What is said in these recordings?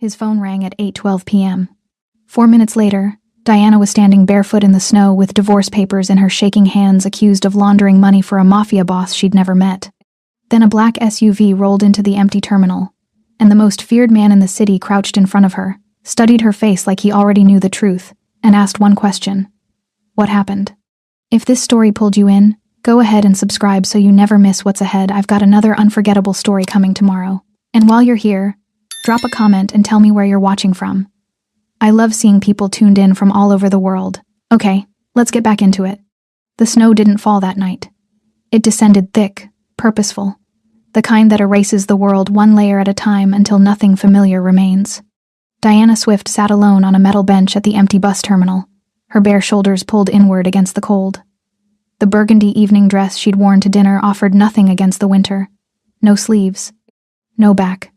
His phone rang at 8:12 p.m. 4 minutes later, Diana was standing barefoot in the snow with divorce papers in her shaking hands, accused of laundering money for a mafia boss she'd never met. Then a black SUV rolled into the empty terminal, and the most feared man in the city crouched in front of her, studied her face like he already knew the truth, and asked one question. What happened? If this story pulled you in, go ahead and subscribe so you never miss what's ahead. I've got another unforgettable story coming tomorrow. And while you're here, drop a comment and tell me where you're watching from. I love seeing people tuned in from all over the world. Okay, let's get back into it. The snow didn't fall that night. It descended thick, purposeful, the kind that erases the world one layer at a time until nothing familiar remains. Diana Swift sat alone on a metal bench at the empty bus terminal, her bare shoulders pulled inward against the cold. The burgundy evening dress she'd worn to dinner offered nothing against the winter. No sleeves, no back.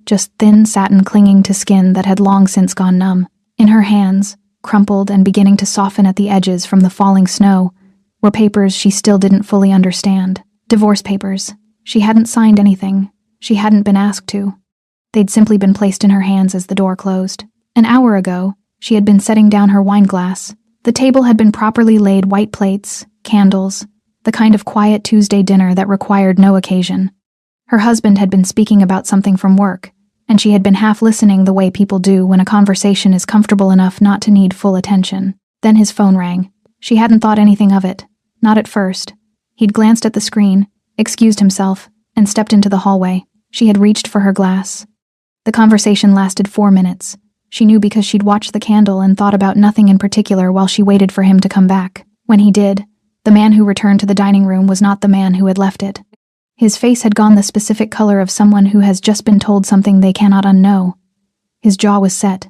Just thin satin clinging to skin that had long since gone numb. In her hands, crumpled and beginning to soften at the edges from the falling snow, were papers she still didn't fully understand. Divorce papers. She hadn't signed anything. She hadn't been asked to. They'd simply been placed in her hands as the door closed. An hour ago, she had been setting down her wine glass. The table had been properly laid, white plates, candles, the kind of quiet Tuesday dinner that required no occasion. Her husband had been speaking about something from work, and she had been half listening the way people do when a conversation is comfortable enough not to need full attention. Then his phone rang. She hadn't thought anything of it, not at first. He'd glanced at the screen, excused himself, and stepped into the hallway. She had reached for her glass. The conversation lasted 4 minutes. She knew because she'd watched the candle and thought about nothing in particular while she waited for him to come back. When he did, the man who returned to the dining room was not the man who had left it. His face had gone the specific color of someone who has just been told something they cannot unknow. His jaw was set.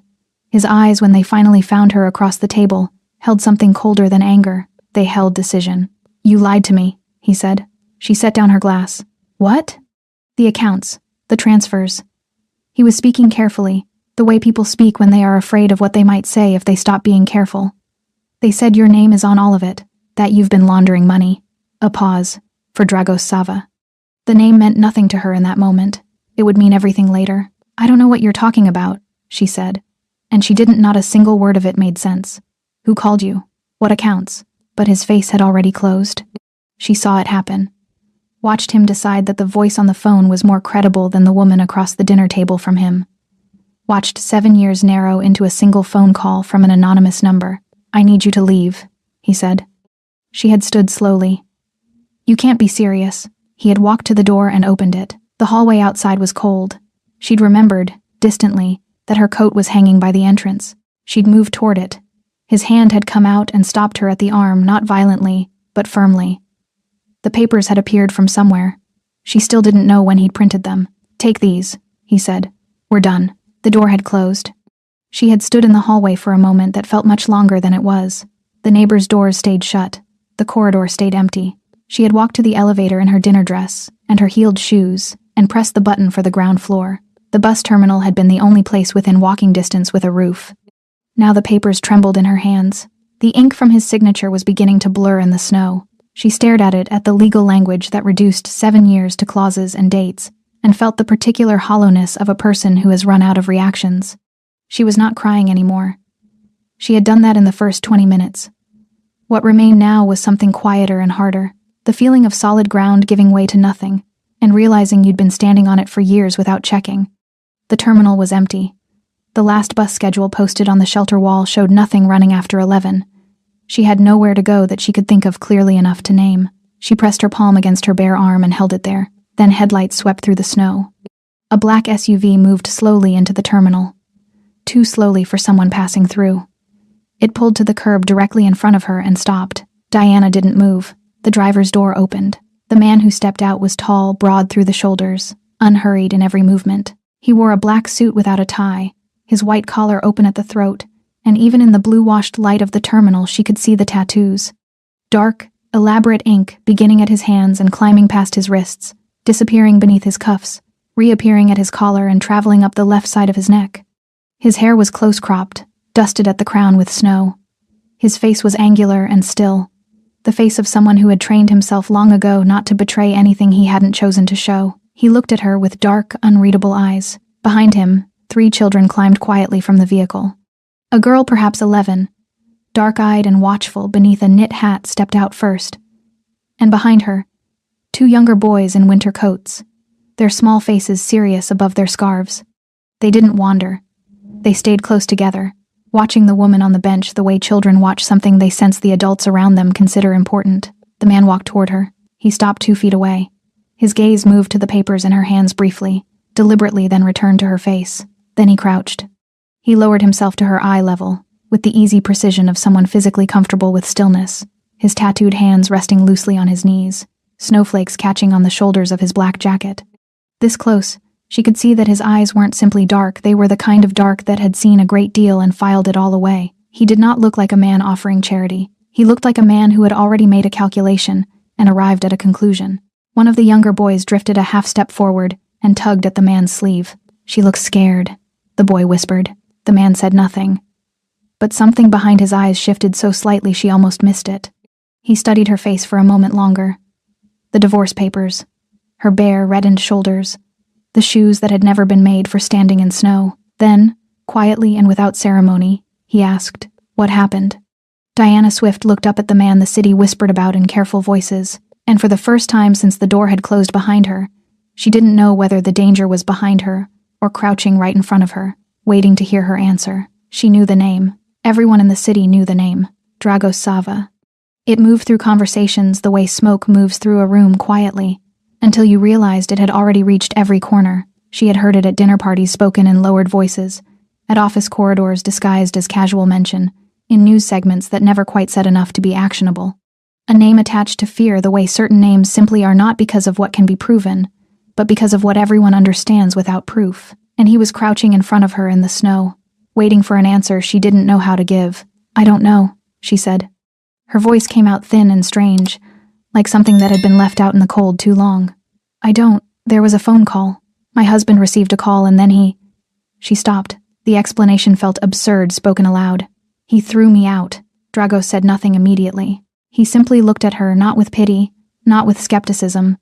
His eyes, when they finally found her across the table, held something colder than anger. They held decision. "You lied to me," he said. She set down her glass. "What?" "The accounts. The transfers." He was speaking carefully, the way people speak when they are afraid of what they might say if they stop being careful. "They said your name is on all of it, that you've been laundering money." A pause. For Dragos Sava. The name meant nothing to her in that moment. It would mean everything later. "I don't know what you're talking about," she said. And she didn't. Not a single word of it made sense. "Who called you? What accounts?" But his face had already closed. She saw it happen. Watched him decide that the voice on the phone was more credible than the woman across the dinner table from him. Watched 7 years narrow into a single phone call from an anonymous number. "I need you to leave," he said. She had stood slowly. "You can't be serious." He had walked to the door and opened it. The hallway outside was cold. She'd remembered, distantly, that her coat was hanging by the entrance. She'd moved toward it. His hand had come out and stopped her at the arm, not violently, but firmly. The papers had appeared from somewhere. She still didn't know when he'd printed them. "Take these," he said. "We're done." The door had closed. She had stood in the hallway for a moment that felt much longer than it was. The neighbors' doors stayed shut. The corridor stayed empty. She had walked to the elevator in her dinner dress and her heeled shoes and pressed the button for the ground floor. The bus terminal had been the only place within walking distance with a roof. Now the papers trembled in her hands. The ink from his signature was beginning to blur in the snow. She stared at it, at the legal language that reduced 7 years to clauses and dates, and felt the particular hollowness of a person who has run out of reactions. She was not crying anymore. She had done that in the first 20 minutes. What remained now was something quieter and harder. The feeling of solid ground giving way to nothing, and realizing you'd been standing on it for years without checking. The terminal was empty. The last bus schedule posted on the shelter wall showed nothing running after 11. She had nowhere to go that she could think of clearly enough to name. She pressed her palm against her bare arm and held it there. Then headlights swept through the snow. A black SUV moved slowly into the terminal. Too slowly for someone passing through. It pulled to the curb directly in front of her and stopped. Diana didn't move. The driver's door opened. The man who stepped out was tall, broad through the shoulders, unhurried in every movement. He wore a black suit without a tie, his white collar open at the throat, and even in the blue-washed light of the terminal she could see the tattoos. Dark, elaborate ink beginning at his hands and climbing past his wrists, disappearing beneath his cuffs, reappearing at his collar and traveling up the left side of his neck. His hair was close-cropped, dusted at the crown with snow. His face was angular and still. The face of someone who had trained himself long ago not to betray anything he hadn't chosen to show. He looked at her with dark, unreadable eyes. Behind him, 3 children climbed quietly from the vehicle. A girl, perhaps 11, dark-eyed and watchful beneath a knit hat, stepped out first. And behind her, 2 younger boys in winter coats, their small faces serious above their scarves. They didn't wander. They stayed close together, watching the woman on the bench the way children watch something they sense the adults around them consider important. The man walked toward her. He stopped 2 feet away. His gaze moved to the papers in her hands briefly, deliberately, then returned to her face. Then he crouched. He lowered himself to her eye level, with the easy precision of someone physically comfortable with stillness, his tattooed hands resting loosely on his knees, snowflakes catching on the shoulders of his black jacket. This close, she could see that his eyes weren't simply dark, they were the kind of dark that had seen a great deal and filed it all away. He did not look like a man offering charity. He looked like a man who had already made a calculation and arrived at a conclusion. One of the younger boys drifted a half-step forward and tugged at the man's sleeve. "She looks scared," the boy whispered. The man said nothing, but something behind his eyes shifted so slightly she almost missed it. He studied her face for a moment longer. The divorce papers, her bare, reddened shoulders, the shoes that had never been made for standing in snow. Then, quietly and without ceremony, he asked, "What happened?" Diana Swift looked up at the man the city whispered about in careful voices, and for the first time since the door had closed behind her, she didn't know whether the danger was behind her or crouching right in front of her, waiting to hear her answer. She knew the name. Everyone in the city knew the name. Dragos Sava. It moved through conversations the way smoke moves through a room quietly, until you realized it had already reached every corner. She had heard it at dinner parties spoken in lowered voices, at office corridors disguised as casual mention, in news segments that never quite said enough to be actionable. A name attached to fear the way certain names simply are, not because of what can be proven, but because of what everyone understands without proof. And he was crouching in front of her in the snow, waiting for an answer she didn't know how to give. "I don't know," she said. Her voice came out thin and strange, like something that had been left out in the cold too long. There was a phone call. My husband received a call and then he..." She stopped. The explanation felt absurd spoken aloud. "He threw me out." Dragos said nothing immediately. He simply looked at her, not with pity, not with skepticism,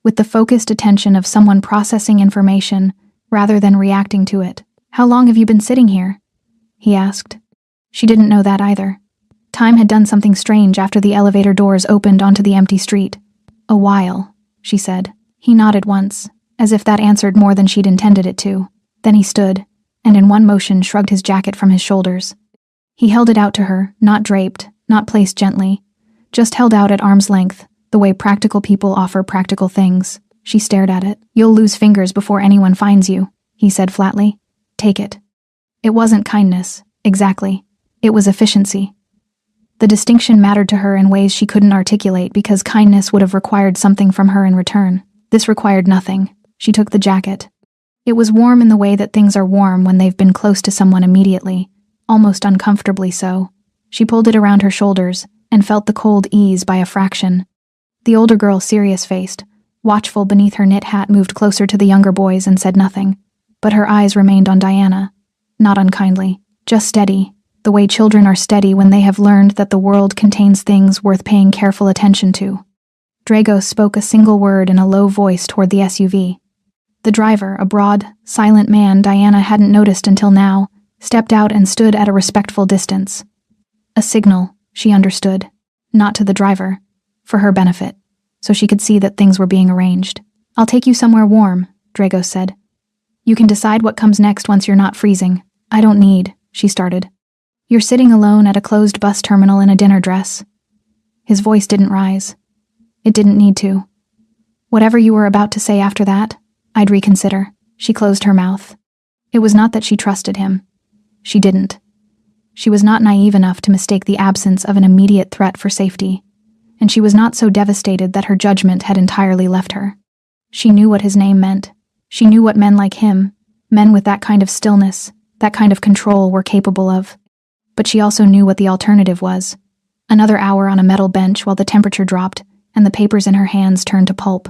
with the focused attention of someone processing information rather than reacting to it. "How long have you been sitting here?" he asked. She didn't know that either. Time had done something strange after the elevator doors opened onto the empty street. "A while," she said. He nodded once, as if that answered more than she'd intended it to. Then he stood, and in one motion shrugged his jacket from his shoulders. He held it out to her, not draped, not placed gently, just held out at arm's length, the way practical people offer practical things. She stared at it. "You'll lose fingers before anyone finds you," he said flatly. "Take it." It wasn't kindness, exactly. It was efficiency. The distinction mattered to her in ways she couldn't articulate because kindness would have required something from her in return. This required nothing. She took the jacket. It was warm in the way that things are warm when they've been close to someone immediately, almost uncomfortably so. She pulled it around her shoulders and felt the cold ease by a fraction. The older girl, serious-faced, watchful beneath her knit hat, moved closer to the younger boys and said nothing, but her eyes remained on Diana, not unkindly, just steady, the way children are steady when they have learned that the world contains things worth paying careful attention to. Dragos spoke a single word in a low voice toward the SUV. The driver, a broad, silent man Diana hadn't noticed until now, stepped out and stood at a respectful distance. A signal, she understood, not to the driver, for her benefit, so she could see that things were being arranged. "I'll take you somewhere warm," Dragos said. "You can decide what comes next once you're not freezing." "I don't need," she started. "You're sitting alone at a closed bus terminal in a dinner dress." His voice didn't rise. It didn't need to. "Whatever you were about to say after that, I'd reconsider." She closed her mouth. It was not that she trusted him. She didn't. She was not naive enough to mistake the absence of an immediate threat for safety, and she was not so devastated that her judgment had entirely left her. She knew what his name meant. She knew what men like him, men with that kind of stillness, that kind of control, were capable of. But she also knew what the alternative was. Another hour on a metal bench while the temperature dropped and the papers in her hands turned to pulp.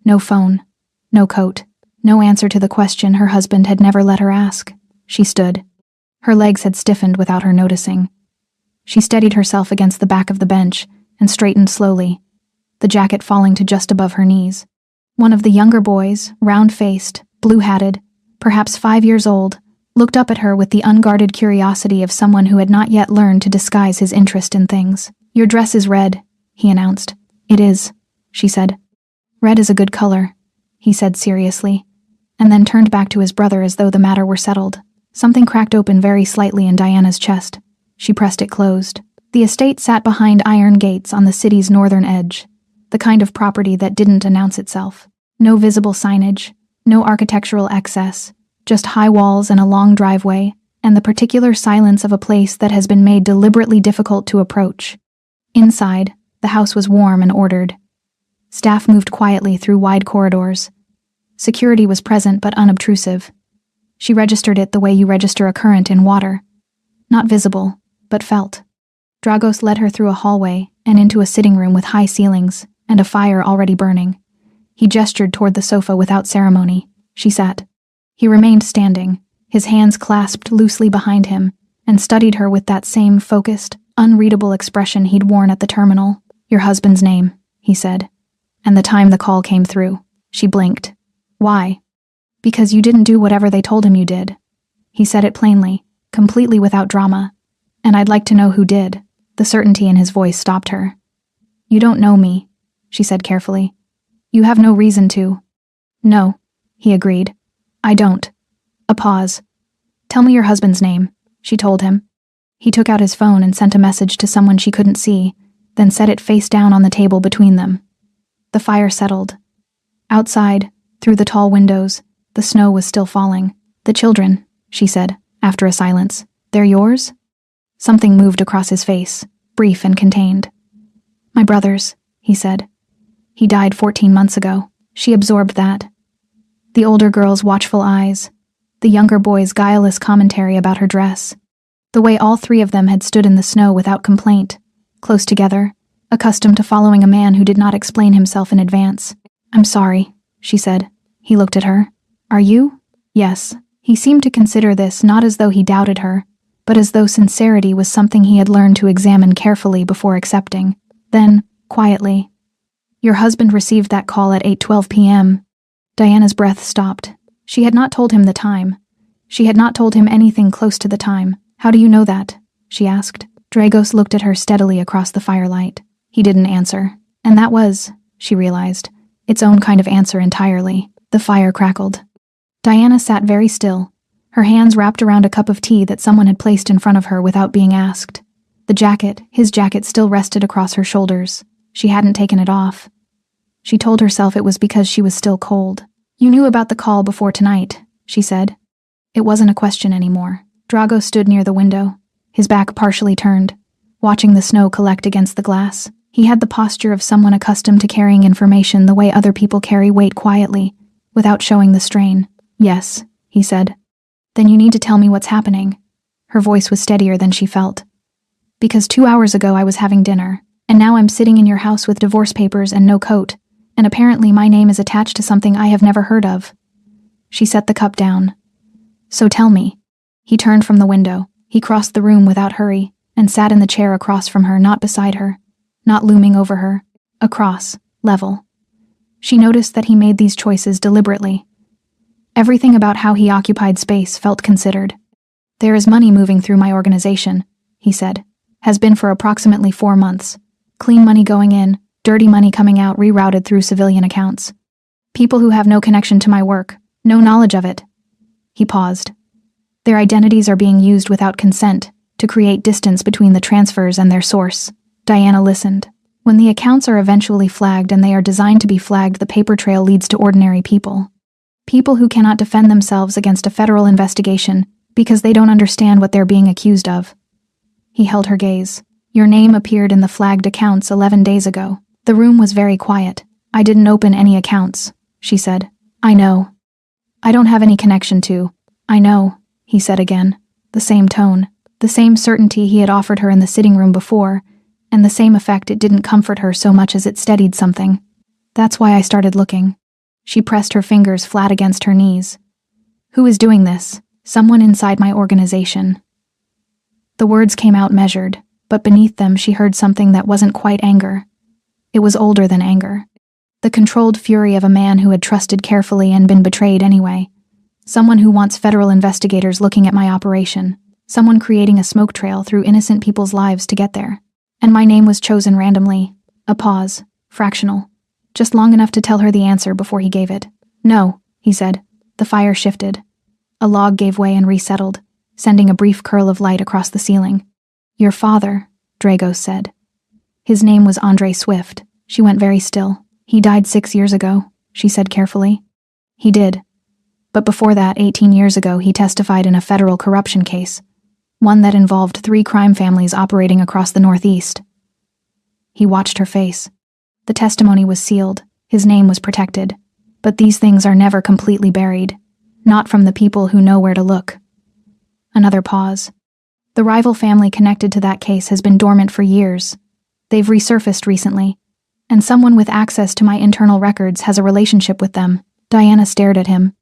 No phone, no coat, no answer to the question her husband had never let her ask. She stood. Her legs had stiffened without her noticing. She steadied herself against the back of the bench and straightened slowly, the jacket falling to just above her knees. One of the younger boys, round-faced, blue-hatted, perhaps 5 years old, looked up at her with the unguarded curiosity of someone who had not yet learned to disguise his interest in things. "Your dress is red," he announced. "It is," she said. "Red is a good color," he said seriously, and then turned back to his brother as though the matter were settled. Something cracked open very slightly in Diana's chest. She pressed it closed. The estate sat behind iron gates on the city's northern edge, the kind of property that didn't announce itself. No visible signage, no architectural excess, just high walls and a long driveway, and the particular silence of a place that has been made deliberately difficult to approach. Inside, the house was warm and ordered. Staff moved quietly through wide corridors. Security was present but unobtrusive. She registered it the way you register a current in water. Not visible, but felt. Dragos led her through a hallway and into a sitting room with high ceilings and a fire already burning. He gestured toward the sofa without ceremony. She sat. He remained standing, his hands clasped loosely behind him, and studied her with that same focused, unreadable expression he'd worn at the terminal. "Your husband's name," he said. "And the time the call came through." She blinked. "Why?" "Because you didn't do whatever they told him you did." He said it plainly, completely without drama. "And I'd like to know who did." The certainty in his voice stopped her. "You don't know me," she said carefully. "You have no reason to." "No," he agreed. "I don't." A pause. "Tell me your husband's name," she told him. He took out his phone and sent a message to someone she couldn't see, then set it face down on the table between them. The fire settled. Outside, through the tall windows, the snow was still falling. "The children," she said, after a silence. "They're yours?" Something moved across his face, brief and contained. "My brother's," he said. "He died 14 months ago." She absorbed that. The older girl's watchful eyes, the younger boy's guileless commentary about her dress, the way all three of them had stood in the snow without complaint, close together, accustomed to following a man who did not explain himself in advance. "I'm sorry," she said. He looked at her. "Are you?" "Yes." He seemed to consider this not as though he doubted her, but as though sincerity was something he had learned to examine carefully before accepting. Then, quietly, "Your husband received that call at 8:12 p.m. Diana's breath stopped. She had not told him the time. She had not told him anything close to the time. "How do you know that?" she asked. Dragos looked at her steadily across the firelight. He didn't answer. And that was, she realized, its own kind of answer entirely. The fire crackled. Diana sat very still, her hands wrapped around a cup of tea that someone had placed in front of her without being asked. The jacket, his jacket, still rested across her shoulders. She hadn't taken it off. She told herself it was because she was still cold. "You knew about the call before tonight," she said. It wasn't a question anymore. Drago stood near the window, his back partially turned, watching the snow collect against the glass. He had the posture of someone accustomed to carrying information the way other people carry weight quietly, without showing the strain. "Yes," he said. "Then you need to tell me what's happening." Her voice was steadier than she felt. "Because 2 hours ago I was having dinner, and now I'm sitting in your house with divorce papers and no coat, and apparently my name is attached to something I have never heard of." She set the cup down. "So tell me." He turned from the window. He crossed the room without hurry, and sat in the chair across from her, not beside her, not looming over her, across, level. She noticed that he made these choices deliberately. Everything about how he occupied space felt considered. "There is money moving through my organization," he said. "Has been for approximately 4 months. Clean money going in, dirty money coming out, rerouted through civilian accounts. People who have no connection to my work, no knowledge of it." He paused. "Their identities are being used without consent to create distance between the transfers and their source." Diana listened. When the accounts are eventually flagged, and they are designed to be flagged, the paper trail leads to ordinary people. People who cannot defend themselves against a federal investigation because they don't understand what they're being accused of. He held her gaze. "Your name appeared in the flagged accounts 11 days ago." The room was very quiet. "I didn't open any accounts," she said. "I know. I don't have any connection to." "I know," he said again. The same tone, the same certainty he had offered her in the sitting room before, and the same effect it didn't comfort her so much as it steadied something. "That's why I started looking." She pressed her fingers flat against her knees. "Who is doing this?" "Someone inside my organization." The words came out measured, but beneath them she heard something that wasn't quite anger. It was older than anger. The controlled fury of a man who had trusted carefully and been betrayed anyway. Someone who wants federal investigators looking at my operation. Someone creating a smoke trail through innocent people's lives to get there. And my name was chosen randomly. A pause. Fractional. Just long enough to tell her the answer before he gave it. No, he said. The fire shifted. A log gave way and resettled, sending a brief curl of light across the ceiling. Your father, Dragos said. His name was Andre Swift. She went very still. He died 6 years ago, she said carefully. He did. But before that, 18 years ago, he testified in a federal corruption case, one that involved 3 crime families operating across the Northeast. He watched her face. The testimony was sealed. His name was protected. But these things are never completely buried. Not from the people who know where to look. Another pause. The rival family connected to that case has been dormant for years. They've resurfaced recently, and someone with access to my internal records has a relationship with them. Diana stared at him.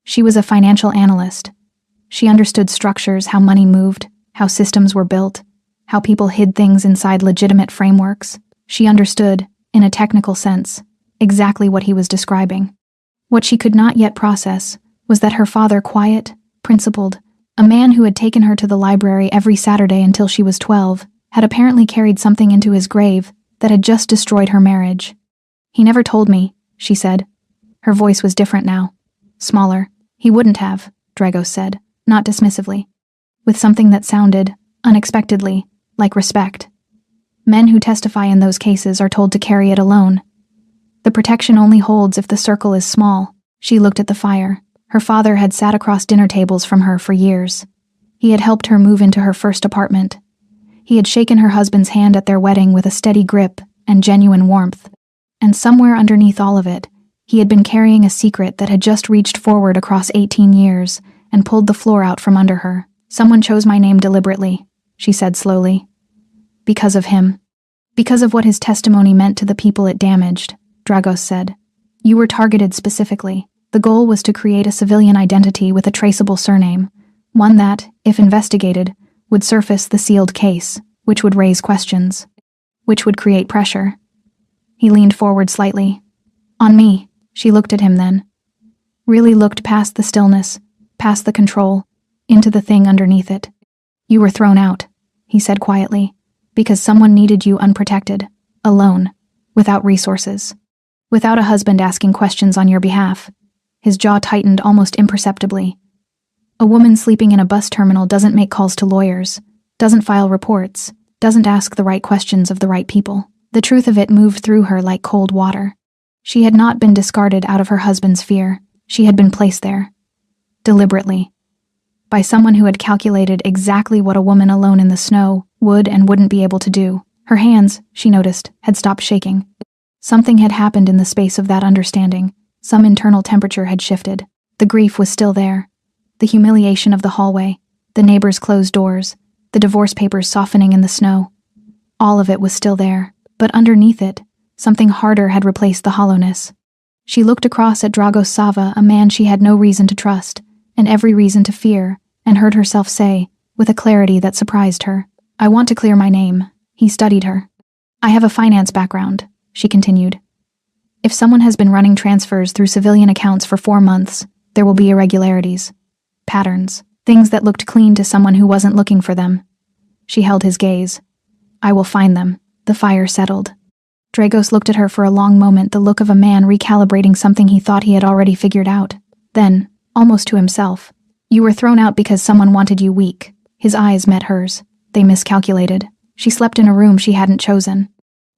She was a financial analyst. She understood structures, how money moved, how systems were built, how people hid things inside legitimate frameworks. She understood, in a technical sense, exactly what he was describing. What she could not yet process was that her father, quiet, principled, a man who had taken her to the library every Saturday until she was 12, had apparently carried something into his grave that had just destroyed her marriage. He never told me, she said. Her voice was different now. Smaller. He wouldn't have, Dragos said, not dismissively. With something that sounded, unexpectedly, like respect. Men who testify in those cases are told to carry it alone. The protection only holds if the circle is small. She looked at the fire. Her father had sat across dinner tables from her for years. He had helped her move into her first apartment. He had shaken her husband's hand at their wedding with a steady grip and genuine warmth. And somewhere underneath all of it, he had been carrying a secret that had just reached forward across 18 years and pulled the floor out from under her. Someone chose my name deliberately, she said slowly. Because of him. Because of what his testimony meant to the people it damaged, Dragos said. You were targeted specifically. The goal was to create a civilian identity with a traceable surname, one that, if investigated, would surface the sealed case, which would raise questions, which would create pressure. He leaned forward slightly. On me, she looked at him then. Really looked past the stillness, past the control, into the thing underneath it. You were thrown out, he said quietly, because someone needed you unprotected, alone, without resources, without a husband asking questions on your behalf. His jaw tightened almost imperceptibly. A woman sleeping in a bus terminal doesn't make calls to lawyers, doesn't file reports, doesn't ask the right questions of the right people. The truth of it moved through her like cold water. She had not been discarded out of her husband's fear. She had been placed there. Deliberately. By someone who had calculated exactly what a woman alone in the snow would and wouldn't be able to do. Her hands, she noticed, had stopped shaking. Something had happened in the space of that understanding. Some internal temperature had shifted. The grief was still there. The humiliation of the hallway, the neighbors' closed doors, the divorce papers softening in the snow. All of it was still there, but underneath it, something harder had replaced the hollowness. She looked across at Dragos Sava, a man she had no reason to trust, and every reason to fear, and heard herself say, with a clarity that surprised her, I want to clear my name. He studied her. I have a finance background, she continued. If someone has been running transfers through civilian accounts for 4 months, there will be irregularities. Patterns. Things that looked clean to someone who wasn't looking for them. She held his gaze. I will find them. The fire settled. Dragos looked at her for a long moment, the look of a man recalibrating something he thought he had already figured out. Then, almost to himself, you were thrown out because someone wanted you weak. His eyes met hers. They miscalculated. She slept in a room she hadn't chosen.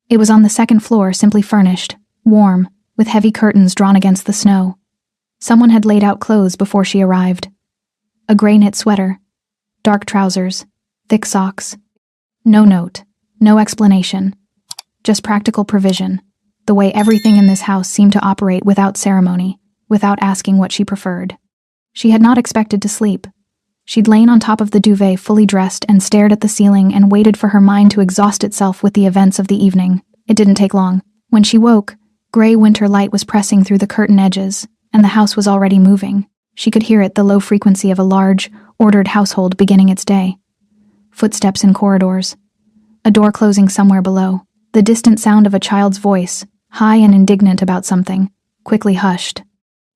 It was on the 2nd floor, simply furnished, warm, with heavy curtains drawn against the snow. Someone had laid out clothes before she arrived. A gray knit sweater, dark trousers, thick socks. No note, no explanation. Just practical provision, the way everything in this house seemed to operate without ceremony, without asking what she preferred. She had not expected to sleep. She'd lain on top of the duvet fully dressed and stared at the ceiling and waited for her mind to exhaust itself with the events of the evening. It didn't take long. When she woke, gray winter light was pressing through the curtain edges, and the house was already moving. She could hear it, the low frequency of a large, ordered household beginning its day. Footsteps in corridors. A door closing somewhere below. The distant sound of a child's voice, high and indignant about something, quickly hushed.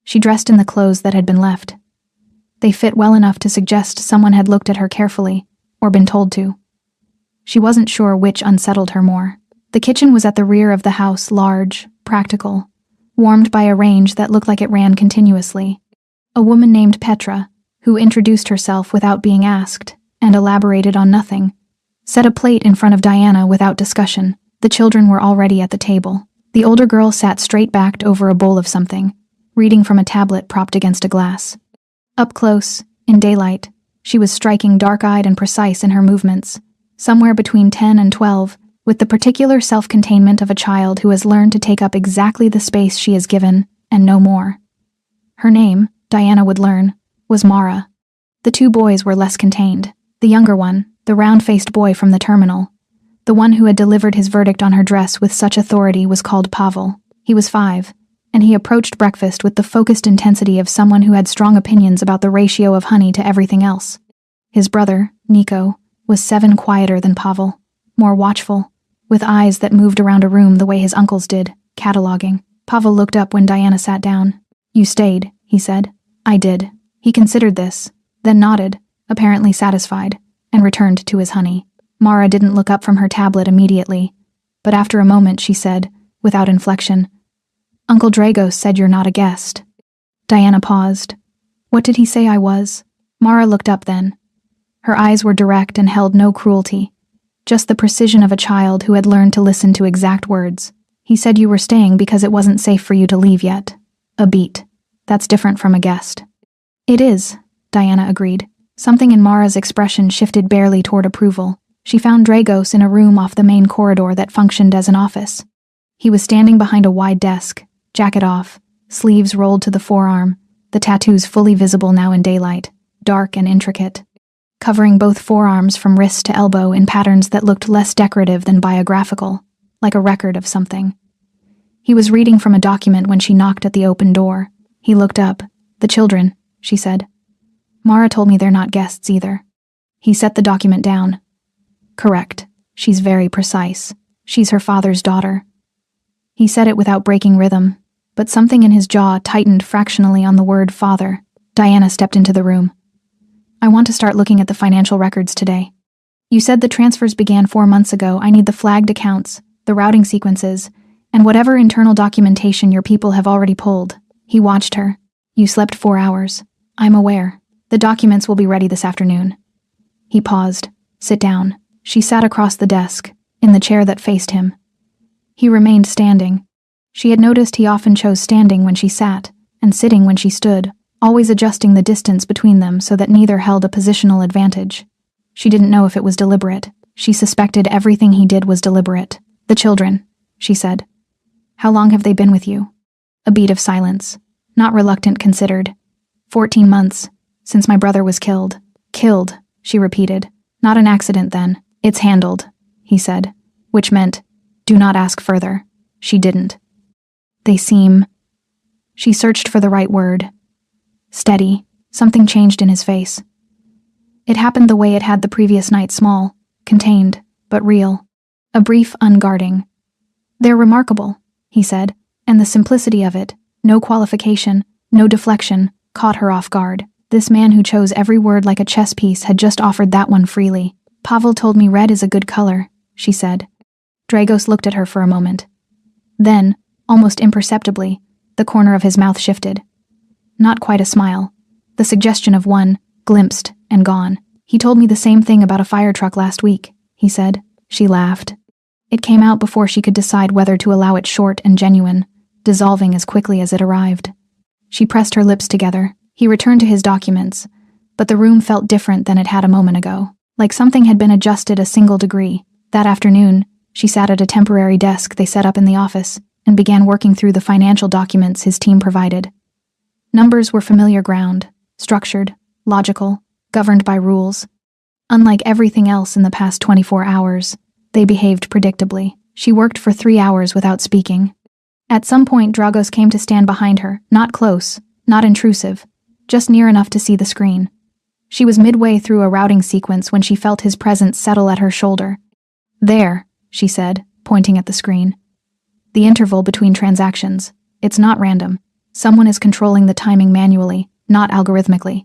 She dressed in the clothes that had been left. They fit well enough to suggest someone had looked at her carefully, or been told to. She wasn't sure which unsettled her more. The kitchen was at the rear of the house, large, practical, warmed by a range that looked like it ran continuously. A woman named Petra, who introduced herself without being asked, and elaborated on nothing, set a plate in front of Diana without discussion. The children were already at the table. The older girl sat straight-backed over a bowl of something, reading from a tablet propped against a glass. Up close, in daylight, she was striking, dark-eyed and precise in her movements, somewhere between 10 and 12, with the particular self-containment of a child who has learned to take up exactly the space she is given, and no more. Her name, Diana would learn, was Mara. The two boys were less contained. The younger one, the round-faced boy from the terminal, the one who had delivered his verdict on her dress with such authority, was called Pavel. He was 5, and he approached breakfast with the focused intensity of someone who had strong opinions about the ratio of honey to everything else. His brother, Nico, was 7, quieter than Pavel, more watchful, with eyes that moved around a room the way his uncles did, cataloging. Pavel looked up when Diana sat down. "You stayed," he said. "I did." He considered this, then nodded, apparently satisfied, and returned to his honey. Mara didn't look up from her tablet immediately, but after a moment she said, without inflection, "Uncle Dragos said you're not a guest." Diana paused. "What did he say I was?" Mara looked up then. Her eyes were direct and held no cruelty, just the precision of a child who had learned to listen to exact words. "He said you were staying because it wasn't safe for you to leave yet." A beat. "That's different from a guest." "It is," Diana agreed. Something in Mara's expression shifted barely toward approval. She found Dragos in a room off the main corridor that functioned as an office. He was standing behind a wide desk, jacket off, sleeves rolled to the forearm, the tattoos fully visible now in daylight, dark and intricate, covering both forearms from wrist to elbow in patterns that looked less decorative than biographical, like a record of something. He was reading from a document when she knocked at the open door. He looked up. "The children," she said. "Mara told me they're not guests either." He set the document down. "Correct. She's very precise. She's her father's daughter." He said it without breaking rhythm, but something in his jaw tightened fractionally on the word father. Diana stepped into the room. "I want to start looking at the financial records today. You said the transfers began 4 months ago. I need the flagged accounts, the routing sequences, and whatever internal documentation your people have already pulled." He watched her. "You slept 4 hours. I'm aware. The documents will be ready this afternoon." He paused. "Sit down." She sat across the desk, in the chair that faced him. He remained standing. She had noticed he often chose standing when she sat, and sitting when she stood, always adjusting the distance between them so that neither held a positional advantage. She didn't know if it was deliberate. She suspected everything he did was deliberate. "The children," she said. "How long have they been with you?" A beat of silence. Not reluctant considered. 14 months, since my brother was killed." "Killed," she repeated. "Not an accident then." "It's handled," he said, which meant, "Do not ask further." She didn't. "They seem..." She searched for the right word. "Steady." Something changed in his face. It happened the way it had the previous night, small, contained, but real. A brief unguarding. "They're remarkable," he said, and the simplicity of it, no qualification, no deflection, caught her off guard. This man who chose every word like a chess piece had just offered that one freely. "Pavel told me red is a good color," she said. Dragos looked at her for a moment. Then, almost imperceptibly, the corner of his mouth shifted. Not quite a smile. The suggestion of one, glimpsed, and gone. "He told me the same thing about a fire truck last week," he said. She laughed. It came out before she could decide whether to allow it short and genuine, dissolving as quickly as it arrived. She pressed her lips together. He returned to his documents, but the room felt different than it had a moment ago, like something had been adjusted a single degree. That afternoon, she sat at a temporary desk they set up in the office and began working through the financial documents his team provided. Numbers were familiar ground, structured, logical, governed by rules. Unlike everything else in the past 24 hours, they behaved predictably. She worked for 3 hours without speaking. At some point, Dragos came to stand behind her, not close, not intrusive, just near enough to see the screen. She was midway through a routing sequence when she felt his presence settle at her shoulder. "There," she said, pointing at the screen. "The interval between transactions. It's not random. Someone is controlling the timing manually, not algorithmically."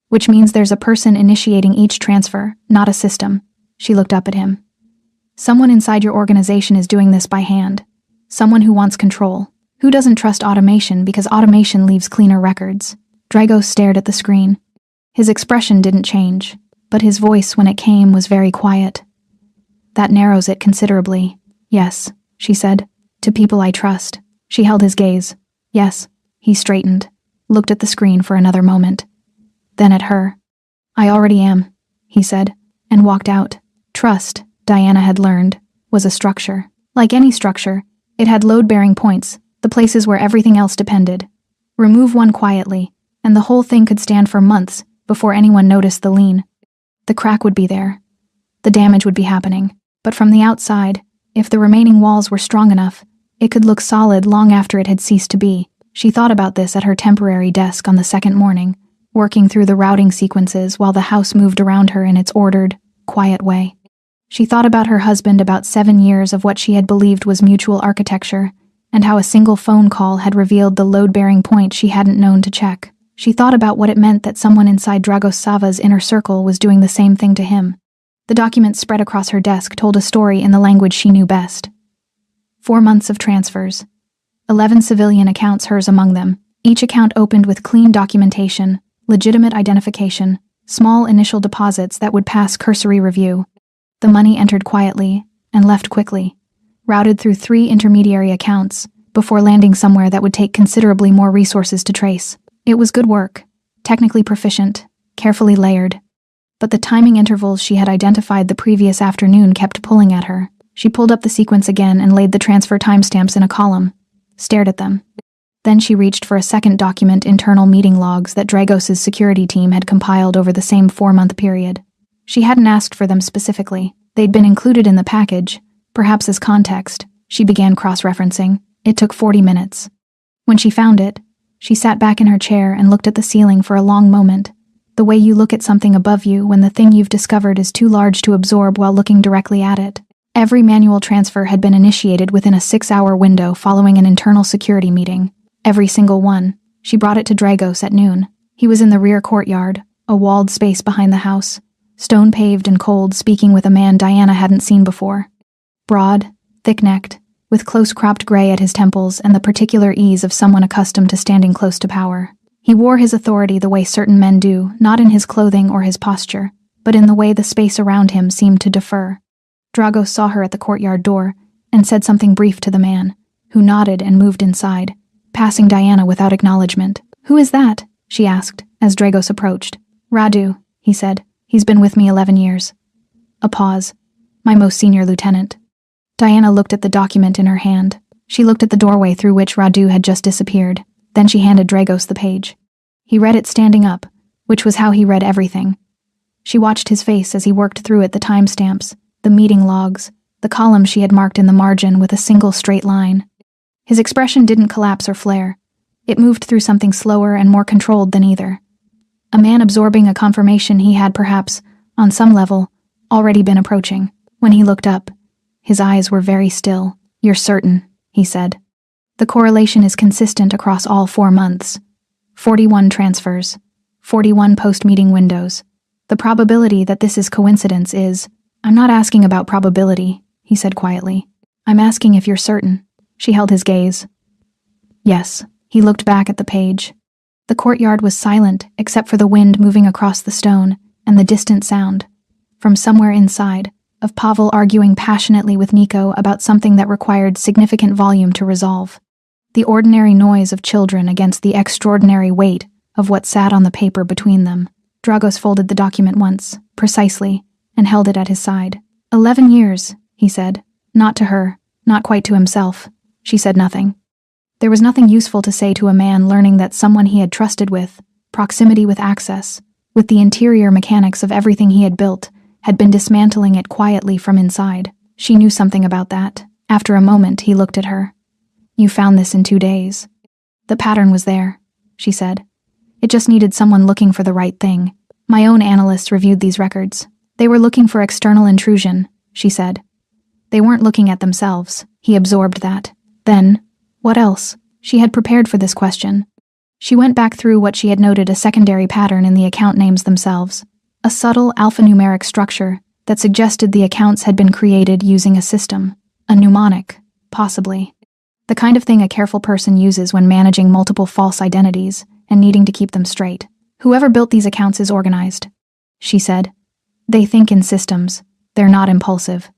Which means there's a person initiating each transfer, not a system. She looked up at him. Someone inside your organization is doing this by hand. Someone who wants control. Who doesn't trust automation because automation leaves cleaner records? Dragos stared at the screen. His expression didn't change, but his voice when it came was very quiet. That narrows it considerably. Yes, she said. To people I trust. She held his gaze. Yes. He straightened, looked at the screen for another moment. Then at her. I already am, he said, and walked out. Trust, Diana had learned, was a structure. Like any structure, it had load-bearing points, the places where everything else depended. Remove one quietly, and the whole thing could stand for months before anyone noticed the lean. The crack would be there. The damage would be happening. But from the outside, if the remaining walls were strong enough, it could look solid long after it had ceased to be. She thought about this at her temporary desk on the second morning, working through the routing sequences while the house moved around her in its ordered, quiet way. She thought about her husband, about 7 years of what she had believed was mutual architecture, and how a single phone call had revealed the load-bearing point she hadn't known to check. She thought about what it meant that someone inside Dragos Sava's inner circle was doing the same thing to him. The document spread across her desk told a story in the language she knew best. 4 months of transfers. 11 civilian accounts, hers among them. Each account opened with clean documentation, legitimate identification, small initial deposits that would pass cursory review. The money entered quietly and left quickly, routed through 3 intermediary accounts, before landing somewhere that would take considerably more resources to trace. It was good work, technically proficient, carefully layered. But the timing intervals she had identified the previous afternoon kept pulling at her. She pulled up the sequence again and laid the transfer timestamps in a column, stared at them. Then she reached for a second document, internal meeting logs that Dragos's security team had compiled over the same 4-month period. She hadn't asked for them specifically. They'd been included in the package, perhaps as context. She began cross-referencing. It took 40 minutes. When she found it, she sat back in her chair and looked at the ceiling for a long moment, the way you look at something above you when the thing you've discovered is too large to absorb while looking directly at it. Every manual transfer had been initiated within a 6-hour window following an internal security meeting. Every single one. She brought it to Dragos at noon. He was in the rear courtyard, a walled space behind the house, stone-paved and cold, speaking with a man Diana hadn't seen before. Broad, thick-necked, with close-cropped gray at his temples and the particular ease of someone accustomed to standing close to power. He wore his authority the way certain men do, not in his clothing or his posture, but in the way the space around him seemed to defer. Dragos saw her at the courtyard door and said something brief to the man, who nodded and moved inside, passing Diana without acknowledgement. "Who is that?" she asked, as Dragos approached. "Radu," he said. "He's been with me 11 years. A pause. "My most senior lieutenant." Diana looked at the document in her hand. She looked at the doorway through which Radu had just disappeared. Then she handed Dragos the page. He read it standing up, which was how he read everything. She watched his face as he worked through it, the timestamps, the meeting logs, the columns she had marked in the margin with a single straight line. His expression didn't collapse or flare. It moved through something slower and more controlled than either. A man absorbing a confirmation he had perhaps, on some level, already been approaching. When he looked up, his eyes were very still. "You're certain," he said. "The correlation is consistent across all 4 months. 41 transfers, 41 post-meeting windows. The probability that this is coincidence is—" "I'm not asking about probability," he said quietly. "I'm asking if you're certain." She held his gaze. "Yes." He looked back at the page. The courtyard was silent except for the wind moving across the stone and the distant sound, from somewhere inside, of Pavel arguing passionately with Nico about something that required significant volume to resolve. The ordinary noise of children against the extraordinary weight of what sat on the paper between them. Dragos folded the document once, precisely, and held it at his side. 11 years, he said. Not to her, not quite to himself. She said nothing. There was nothing useful to say to a man learning that someone he had trusted with, proximity with access, with the interior mechanics of everything he had built, had been dismantling it quietly from inside. She knew something about that. After a moment, he looked at her. "You found this in 2 days." "The pattern was there," she said. "It just needed someone looking for the right thing. My own analysts reviewed these records. They were looking for external intrusion," she said. "They weren't looking at themselves." He absorbed that. Then, what else? She had prepared for this question. She went back through what she had noted, a secondary pattern in the account names themselves, a subtle alphanumeric structure that suggested the accounts had been created using a system, a mnemonic, possibly. The kind of thing a careful person uses when managing multiple false identities and needing to keep them straight. Whoever built these accounts is organized, she said. They think in systems. They're not impulsive.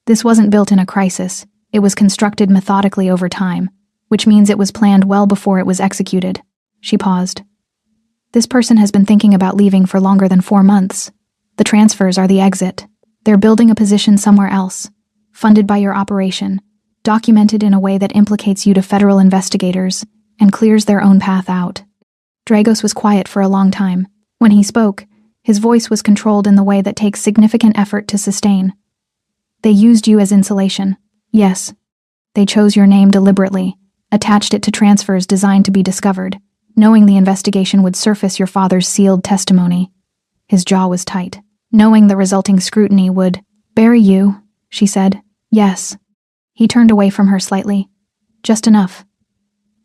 This wasn't built in a crisis. It was constructed methodically over time, which means it was planned well before it was executed. She paused. This person has been thinking about leaving for longer than 4 months. The transfers are the exit. They're building a position somewhere else, funded by your operation, documented in a way that implicates you to federal investigators and clears their own path out. Dragos was quiet for a long time. When he spoke, his voice was controlled in the way that takes significant effort to sustain. They used you as insulation. Yes. They chose your name deliberately, attached it to transfers designed to be discovered, knowing the investigation would surface your father's sealed testimony. His jaw was tight, knowing the resulting scrutiny would bury you, she said. Yes. He turned away from her slightly. Just enough.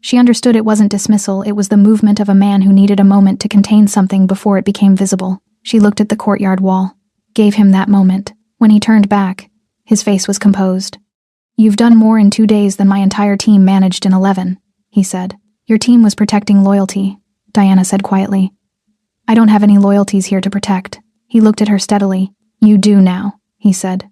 She understood it wasn't dismissal, it was the movement of a man who needed a moment to contain something before it became visible. She looked at the courtyard wall, gave him that moment. When he turned back, his face was composed. You've done more in 2 days than my entire team managed in 11, he said. Your team was protecting loyalty, Diana said quietly. I don't have any loyalties here to protect. He looked at her steadily. You do now, he said.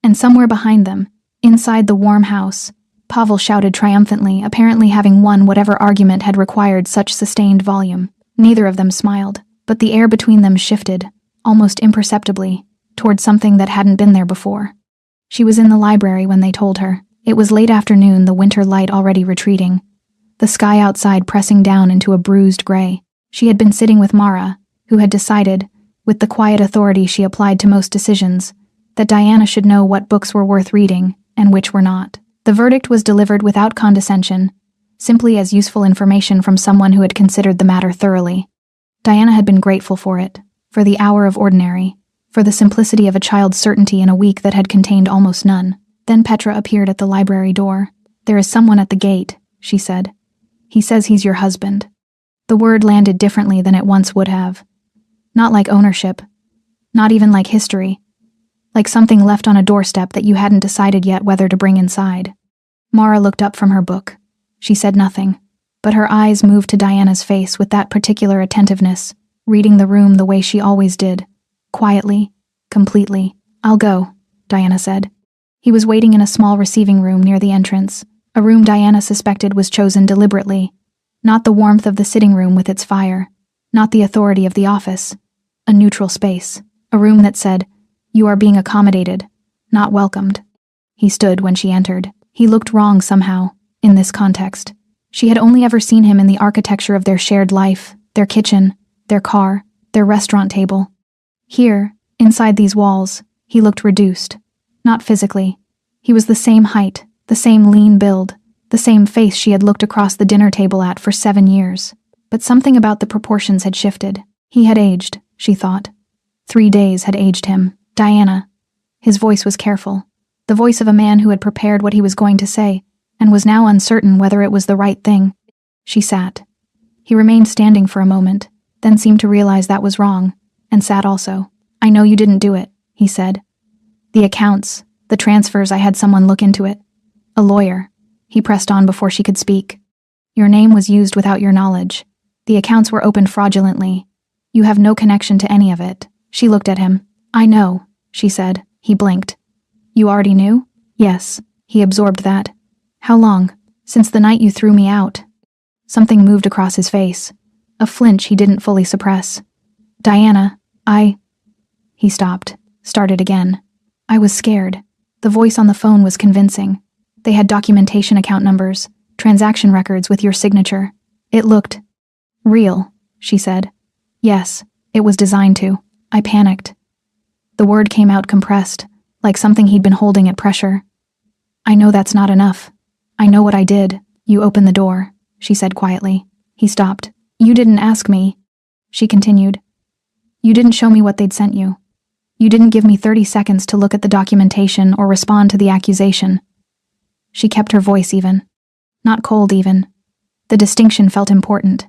And somewhere behind them, inside the warm house, Pavel shouted triumphantly, apparently having won whatever argument had required such sustained volume. Neither of them smiled, but the air between them shifted, almost imperceptibly, toward something that hadn't been there before. She was in the library when they told her. It was late afternoon, the winter light already retreating, the sky outside pressing down into a bruised gray. She had been sitting with Mara, who had decided, with the quiet authority she applied to most decisions, that Diana should know what books were worth reading and which were not. The verdict was delivered without condescension, simply as useful information from someone who had considered the matter thoroughly. Diana had been grateful for it, for the hour of ordinary, for the simplicity of a child's certainty in a week that had contained almost none. Then Petra appeared at the library door. There is someone at the gate, she said. He says he's your husband. The word landed differently than it once would have. Not like ownership. Not even like history. Like something left on a doorstep that you hadn't decided yet whether to bring inside. Mara looked up from her book. She said nothing, but her eyes moved to Diana's face with that particular attentiveness, reading the room the way she always did. Quietly, completely. I'll go, Diana said. He was waiting in a small receiving room near the entrance, a room Diana suspected was chosen deliberately. Not the warmth of the sitting room with its fire, not the authority of the office. A neutral space, a room that said, you are being accommodated, not welcomed. He stood when she entered. He looked wrong somehow, in this context. She had only ever seen him in the architecture of their shared life, their kitchen, their car, their restaurant table. Here, inside these walls, he looked reduced. Not physically. He was the same height, the same lean build, the same face she had looked across the dinner table at for 7 years. But something about the proportions had shifted. He had aged, she thought. 3 days had aged him. Diana. His voice was careful. The voice of a man who had prepared what he was going to say, and was now uncertain whether it was the right thing. She sat. He remained standing for a moment, then seemed to realize that was wrong, and sat also. I know you didn't do it, he said. The accounts, the transfers, I had someone look into it. A lawyer. He pressed on before she could speak. Your name was used without your knowledge. The accounts were opened fraudulently. You have no connection to any of it. She looked at him. I know, she said. He blinked. You already knew? Yes. He absorbed that. How long? Since the night you threw me out. Something moved across his face. A flinch he didn't fully suppress. Diana, He stopped, started again. I was scared. The voice on the phone was convincing. They had documentation, account numbers, transaction records with your signature. It looked real, she said. Yes, it was designed to. I panicked. The word came out compressed, like something he'd been holding at pressure. I know that's not enough. I know what I did. You opened the door, she said quietly. He stopped. You didn't ask me, she continued. You didn't show me what they'd sent you. You didn't give me 30 seconds to look at the documentation or respond to the accusation. She kept her voice even. Not cold even. The distinction felt important.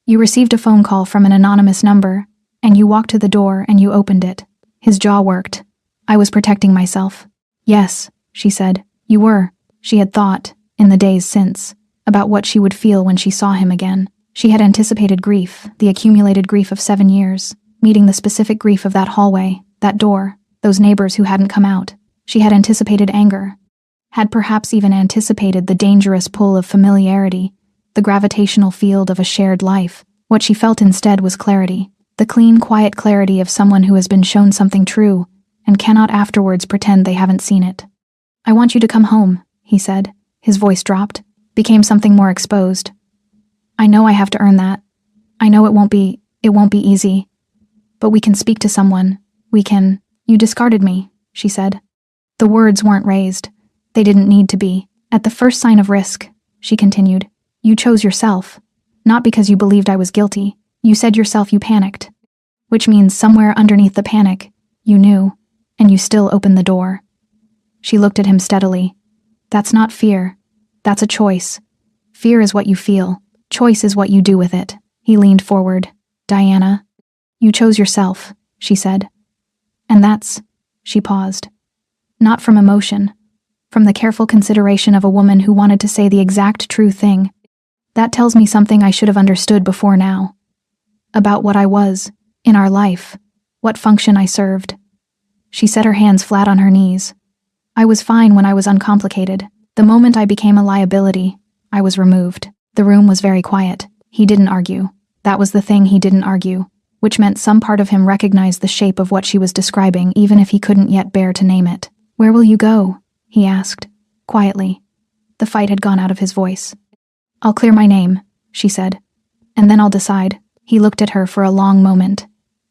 You received a phone call from an anonymous number, and you walked to the door and you opened it. His jaw worked. I was protecting myself. Yes, she said. You were. She had thought, in the days since, about what she would feel when she saw him again. She had anticipated grief, the accumulated grief of 7 years, meeting the specific grief of that hallway, that door, those neighbors who hadn't come out. She had anticipated anger, had perhaps even anticipated the dangerous pull of familiarity, the gravitational field of a shared life. What she felt instead was clarity, the clean, quiet clarity of someone who has been shown something true and cannot afterwards pretend they haven't seen it. I want you to come home, he said. His voice dropped, became something more exposed. I know I have to earn that. I know it won't be easy. But we can speak to someone. You discarded me, she said. The words weren't raised. They didn't need to be. At the first sign of risk, she continued, you chose yourself. Not because you believed I was guilty. You said yourself you panicked. Which means somewhere underneath the panic, you knew, and you still opened the door. She looked at him steadily. That's not fear. That's a choice. Fear is what you feel. Choice is what you do with it. He leaned forward. Diana, you chose yourself, she said. And that's, she paused. Not from emotion, from the careful consideration of a woman who wanted to say the exact true thing. That tells me something I should have understood before now. About what I was, in our life, what function I served. She set her hands flat on her knees. I was fine when I was uncomplicated. The moment I became a liability, I was removed. The room was very quiet. He didn't argue. That was the thing, he didn't argue, which meant some part of him recognized the shape of what she was describing even if he couldn't yet bear to name it. Where will you go? He asked, quietly. The fight had gone out of his voice. I'll clear my name, she said, and then I'll decide. He looked at her for a long moment.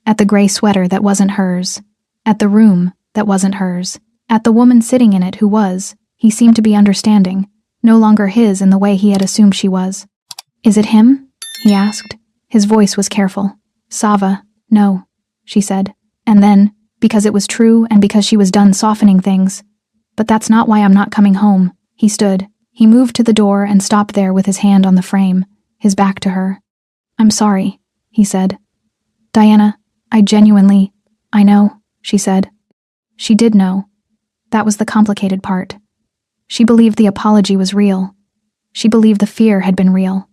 At the gray sweater that wasn't hers. At the room that wasn't hers. At the woman sitting in it who was. He seemed to be understanding. No longer his in the way he had assumed she was. Is it him? He asked. His voice was careful. Sava, no, she said. And then, because it was true and because she was done softening things. But that's not why I'm not coming home. He stood. He moved to the door and stopped there with his hand on the frame, his back to her. I'm sorry, he said. Diana, I know, she said. She did know. That was the complicated part. She believed the apology was real. She believed the fear had been real.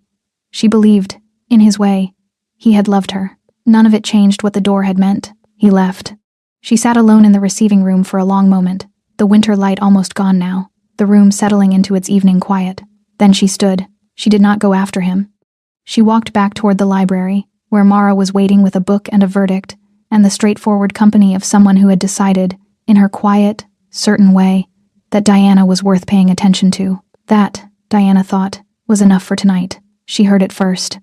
She believed, in his way, he had loved her. None of it changed what the door had meant. He left. She sat alone in the receiving room for a long moment, the winter light almost gone now, the room settling into its evening quiet. Then she stood. She did not go after him. She walked back toward the library, where Mara was waiting with a book and a verdict, and the straightforward company of someone who had decided, in her quiet, certain way, that Diana was worth paying attention to. That, Diana thought, was enough for tonight. She heard it first.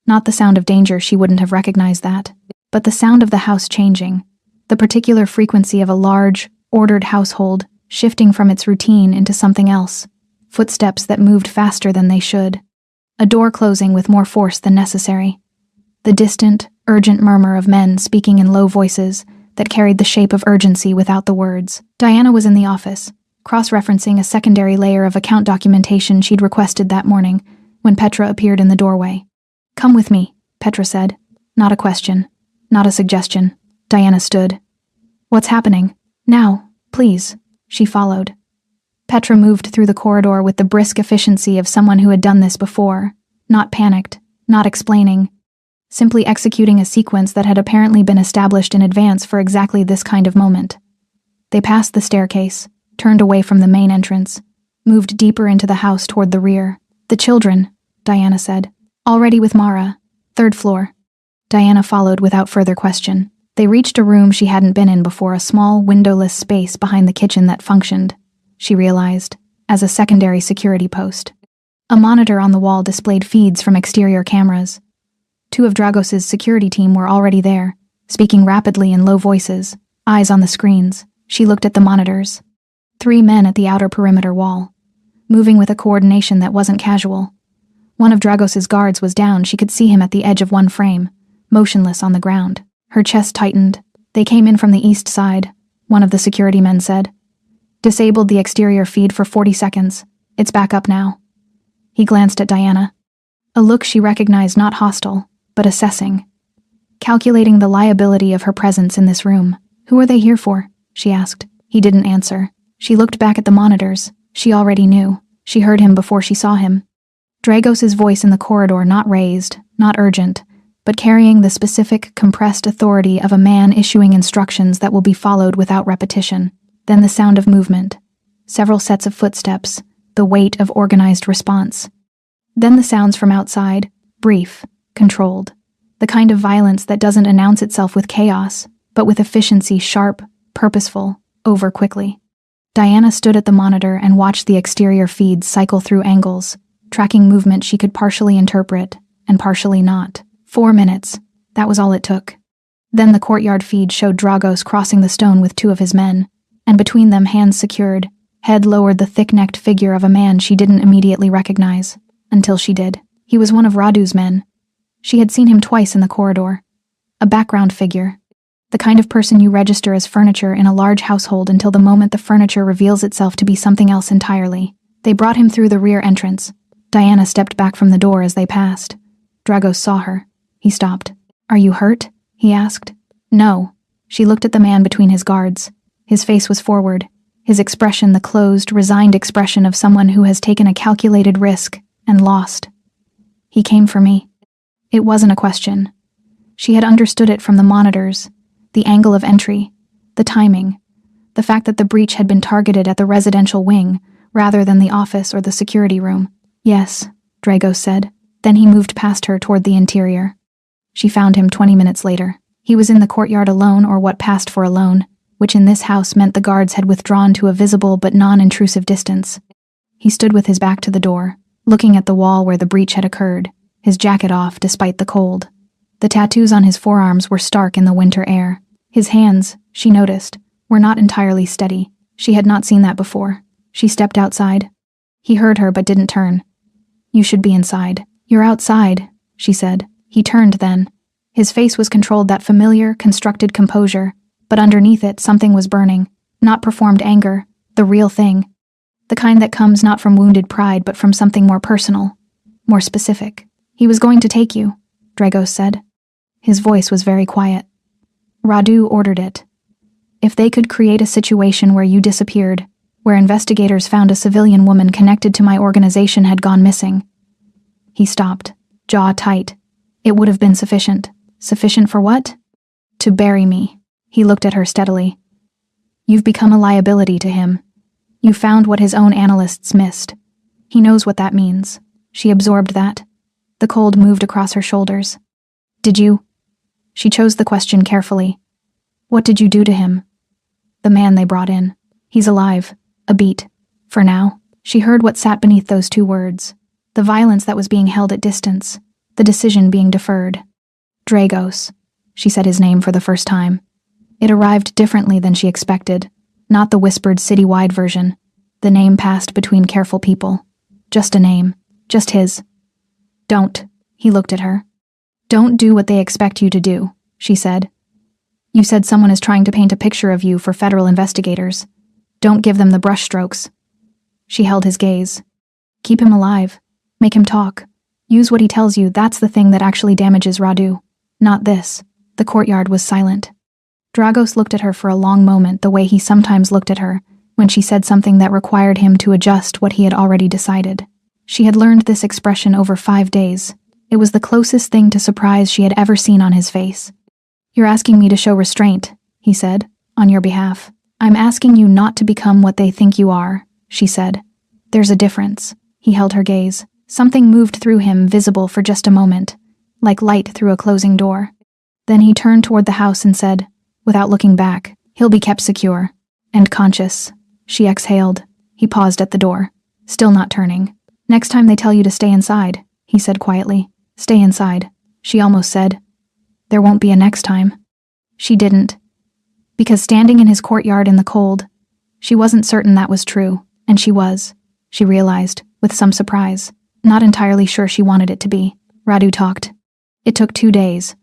Not the sound of danger, she wouldn't have recognized that, but the sound of the house changing, the particular frequency of a large, ordered household shifting from its routine into something else, footsteps that moved faster than they should, a door closing with more force than necessary, the distant, urgent murmur of men speaking in low voices that carried the shape of urgency without the words. Diana was in the office, cross-referencing a secondary layer of account documentation she'd requested that morning when Petra appeared in the doorway. Come with me, Petra said. Not a question, not a suggestion. Diana stood. What's happening? Now, please. She followed. Petra moved through the corridor with the brisk efficiency of someone who had done this before, not panicked, not explaining, simply executing a sequence that had apparently been established in advance for exactly this kind of moment. They passed the staircase, turned away from the main entrance, moved deeper into the house toward the rear. The children, Diana said. Already with Mara. 3rd floor. Diana followed without further question. They reached a room she hadn't been in before, a small, windowless space behind the kitchen that functioned, she realized, as a secondary security post. A monitor on the wall displayed feeds from exterior cameras. 2 of Dragos's security team were already there, speaking rapidly in low voices, eyes on the screens. She looked at the monitors. 3 men at the outer perimeter wall, moving with a coordination that wasn't casual. One of Dragos's guards was down. She could see him at the edge of one frame, motionless on the ground. Her chest tightened. They came in from the east side, one of the security men said. Disabled the exterior feed for 40 seconds. It's back up now. He glanced at Diana. A look she recognized, not hostile, but assessing. Calculating the liability of her presence in this room. "Who are they here for?" she asked. He didn't answer. She looked back at the monitors. She already knew. She heard him before she saw him. Dragos's voice in the corridor, not raised, not urgent, but carrying the specific, compressed authority of a man issuing instructions that will be followed without repetition. Then the sound of movement. Several sets of footsteps, the weight of organized response. Then the sounds from outside, brief, controlled. The kind of violence that doesn't announce itself with chaos, but with efficiency, sharp, purposeful, over quickly. Diana stood at the monitor and watched the exterior feeds cycle through angles, tracking movement she could partially interpret and partially not. 4 minutes. That was all it took. Then the courtyard feed showed Dragos crossing the stone with 2 of his men, and between them, hands secured, head lowered, the thick-necked figure of a man she didn't immediately recognize. Until she did. He was one of Radu's men. She had seen him twice in the corridor. A background figure. The kind of person you register as furniture in a large household until the moment the furniture reveals itself to be something else entirely. They brought him through the rear entrance. Diana stepped back from the door as they passed. Dragos saw her. He stopped. "Are you hurt?" he asked. "No." She looked at the man between his guards. His face was forward, his expression the closed, resigned expression of someone who has taken a calculated risk and lost. "He came for me." It wasn't a question. She had understood it from the monitors, the angle of entry, the timing, the fact that the breach had been targeted at the residential wing rather than the office or the security room. "Yes," Dragos said. Then he moved past her toward the interior. She found him 20 minutes later. He was in the courtyard alone, or what passed for alone, which in this house meant the guards had withdrawn to a visible but non-intrusive distance. He stood with his back to the door, looking at the wall where the breach had occurred, his jacket off despite the cold. The tattoos on his forearms were stark in the winter air. His hands, she noticed, were not entirely steady. She had not seen that before. She stepped outside. He heard her but didn't turn. "You should be inside." "You're outside," she said. He turned then. His face was controlled, that familiar, constructed composure, but underneath it something was burning. Not performed anger, the real thing. The kind that comes not from wounded pride but from something more personal, more specific. "He was going to take you," Dragos said. His voice was very quiet. "Radu ordered it. If they could create a situation where you disappeared, where investigators found a civilian woman connected to my organization had gone missing." He stopped, jaw tight. "It would have been sufficient." "Sufficient for what?" "To bury me." He looked at her steadily. "You've become a liability to him. You found what his own analysts missed. He knows what that means." She absorbed that. The cold moved across her shoulders. "Did you?" She chose the question carefully. "What did you do to him?" "The man they brought in. He's alive. A beat. For now." She heard what sat beneath those 2 words. The violence that was being held at distance. The decision being deferred. Dragos. She said his name for the first time. It arrived differently than she expected. Not the whispered citywide version. The name passed between careful people. Just a name. Just his. "Don't." He looked at her. "Don't do what they expect you to do," she said. "You said someone is trying to paint a picture of you for federal investigators. Don't give them the brushstrokes." She held his gaze. "Keep him alive. Make him talk. Use what he tells you. That's the thing that actually damages Radu. Not this." The courtyard was silent. Dragos looked at her for a long moment, the way he sometimes looked at her when she said something that required him to adjust what he had already decided. She had learned this expression over 5 days. It was the closest thing to surprise she had ever seen on his face. "You're asking me to show restraint," he said, "on your behalf." "I'm asking you not to become what they think you are," she said. "There's a difference." He held her gaze. Something moved through him, visible for just a moment, like light through a closing door. Then he turned toward the house and said, without looking back, "He'll be kept secure and conscious." She exhaled. He paused at the door, still not turning. "Next time they tell you to stay inside," he said quietly. "Stay inside." She almost said, "There won't be a next time." She didn't. Because standing in his courtyard in the cold, she wasn't certain that was true, and she was, she realized, with some surprise, not entirely sure she wanted it to be. Radu talked. It took 2 days.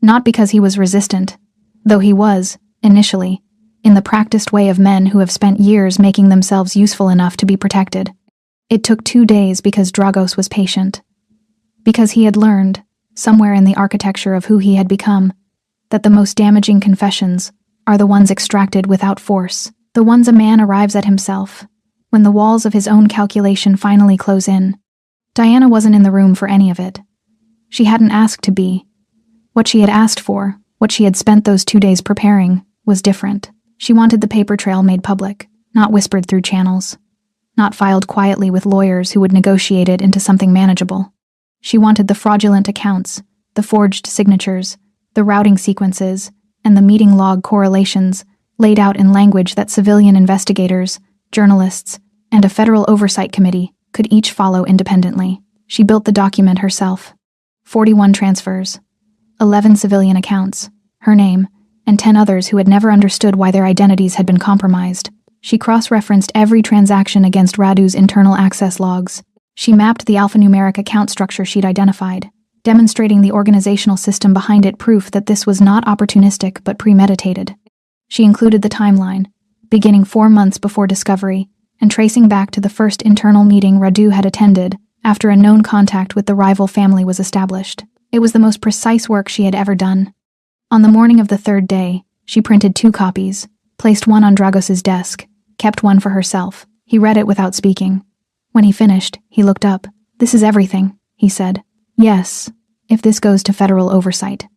Not because he was resistant, though he was, initially, in the practiced way of men who have spent years making themselves useful enough to be protected. It took 2 days because Dragos was patient. Because he had learned, somewhere in the architecture of who he had become, that the most damaging confessions are the ones extracted without force, the ones a man arrives at himself, when the walls of his own calculation finally close in. Diana wasn't in the room for any of it. She hadn't asked to be. What she had asked for, what she had spent those 2 days preparing, was different. She wanted the paper trail made public, not whispered through channels, not filed quietly with lawyers who would negotiate it into something manageable. She wanted the fraudulent accounts, the forged signatures, the routing sequences, and the meeting log correlations laid out in language that civilian investigators, journalists, and a federal oversight committee could each follow independently. She built the document herself. 41 transfers, 11 civilian accounts, her name, and 10 others who had never understood why their identities had been compromised. She cross-referenced every transaction against Radu's internal access logs. She mapped the alphanumeric account structure she'd identified, demonstrating the organizational system behind it, proof that this was not opportunistic but premeditated. She included the timeline, beginning 4 months before discovery, and tracing back to the first internal meeting Radu had attended after a known contact with the rival family was established. It was the most precise work she had ever done. On the morning of the 3rd day, she printed 2 copies, placed one on Dragos's desk, kept one for herself. He read it without speaking. When he finished, he looked up. "This is everything," he said. "Yes, if this goes to federal oversight."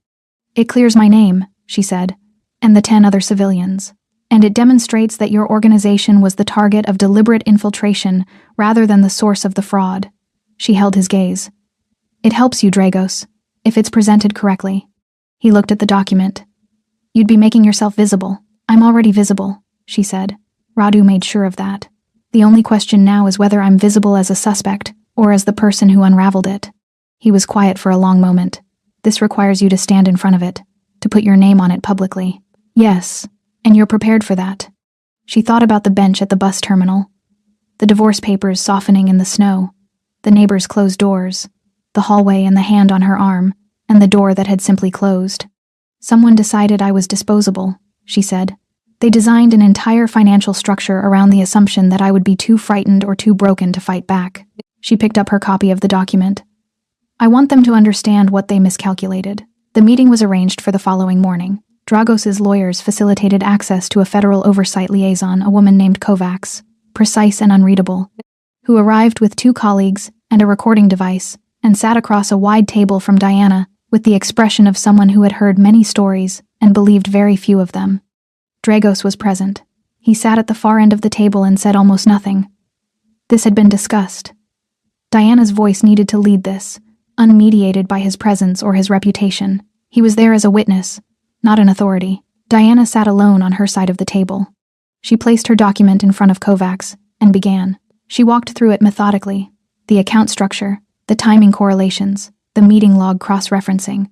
"It clears my name," she said, "and the 10 other civilians. And it demonstrates that your organization was the target of deliberate infiltration rather than the source of the fraud." She held his gaze. "It helps you, Dragos, if it's presented correctly." He looked at the document. "You'd be making yourself visible." "I'm already visible," she said. Radu made sure of that. "The only question now is whether I'm visible as a suspect or as the person who unraveled it." He was quiet for a long moment. "This requires you to stand in front of it, to put your name on it publicly." "Yes, and you're prepared for that." She thought about the bench at the bus terminal, the divorce papers softening in the snow, the neighbors' closed doors, the hallway and the hand on her arm, and the door that had simply closed. "Someone decided I was disposable," she said. "They designed an entire financial structure around the assumption that I would be too frightened or too broken to fight back." She picked up her copy of the document. "I want them to understand what they miscalculated." The meeting was arranged for the following morning. Dragos's lawyers facilitated access to a federal oversight liaison, a woman named Kovacs, precise and unreadable, who arrived with 2 colleagues and a recording device and sat across a wide table from Diana with the expression of someone who had heard many stories and believed very few of them. Dragos was present. He sat at the far end of the table and said almost nothing. This had been discussed. Diana's voice needed to lead this, unmediated by his presence or his reputation. He was there as a witness, not an authority. Diana sat alone on her side of the table. She placed her document in front of Kovacs and began. She walked through it methodically, the account structure, the timing correlations, the meeting log cross-referencing.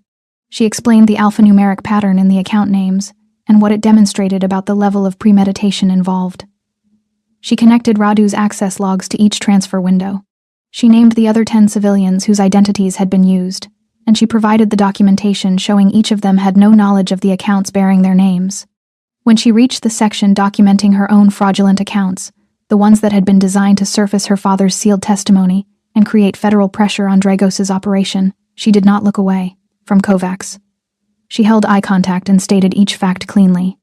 She explained the alphanumeric pattern in the account names and what it demonstrated about the level of premeditation involved. She connected Radu's access logs to each transfer window. She named the other 10 civilians whose identities had been used, and she provided the documentation showing each of them had no knowledge of the accounts bearing their names. When she reached the section documenting her own fraudulent accounts, the ones that had been designed to surface her father's sealed testimony and create federal pressure on Dragos's operation, she did not look away from Kovacs. She held eye contact and stated each fact cleanly.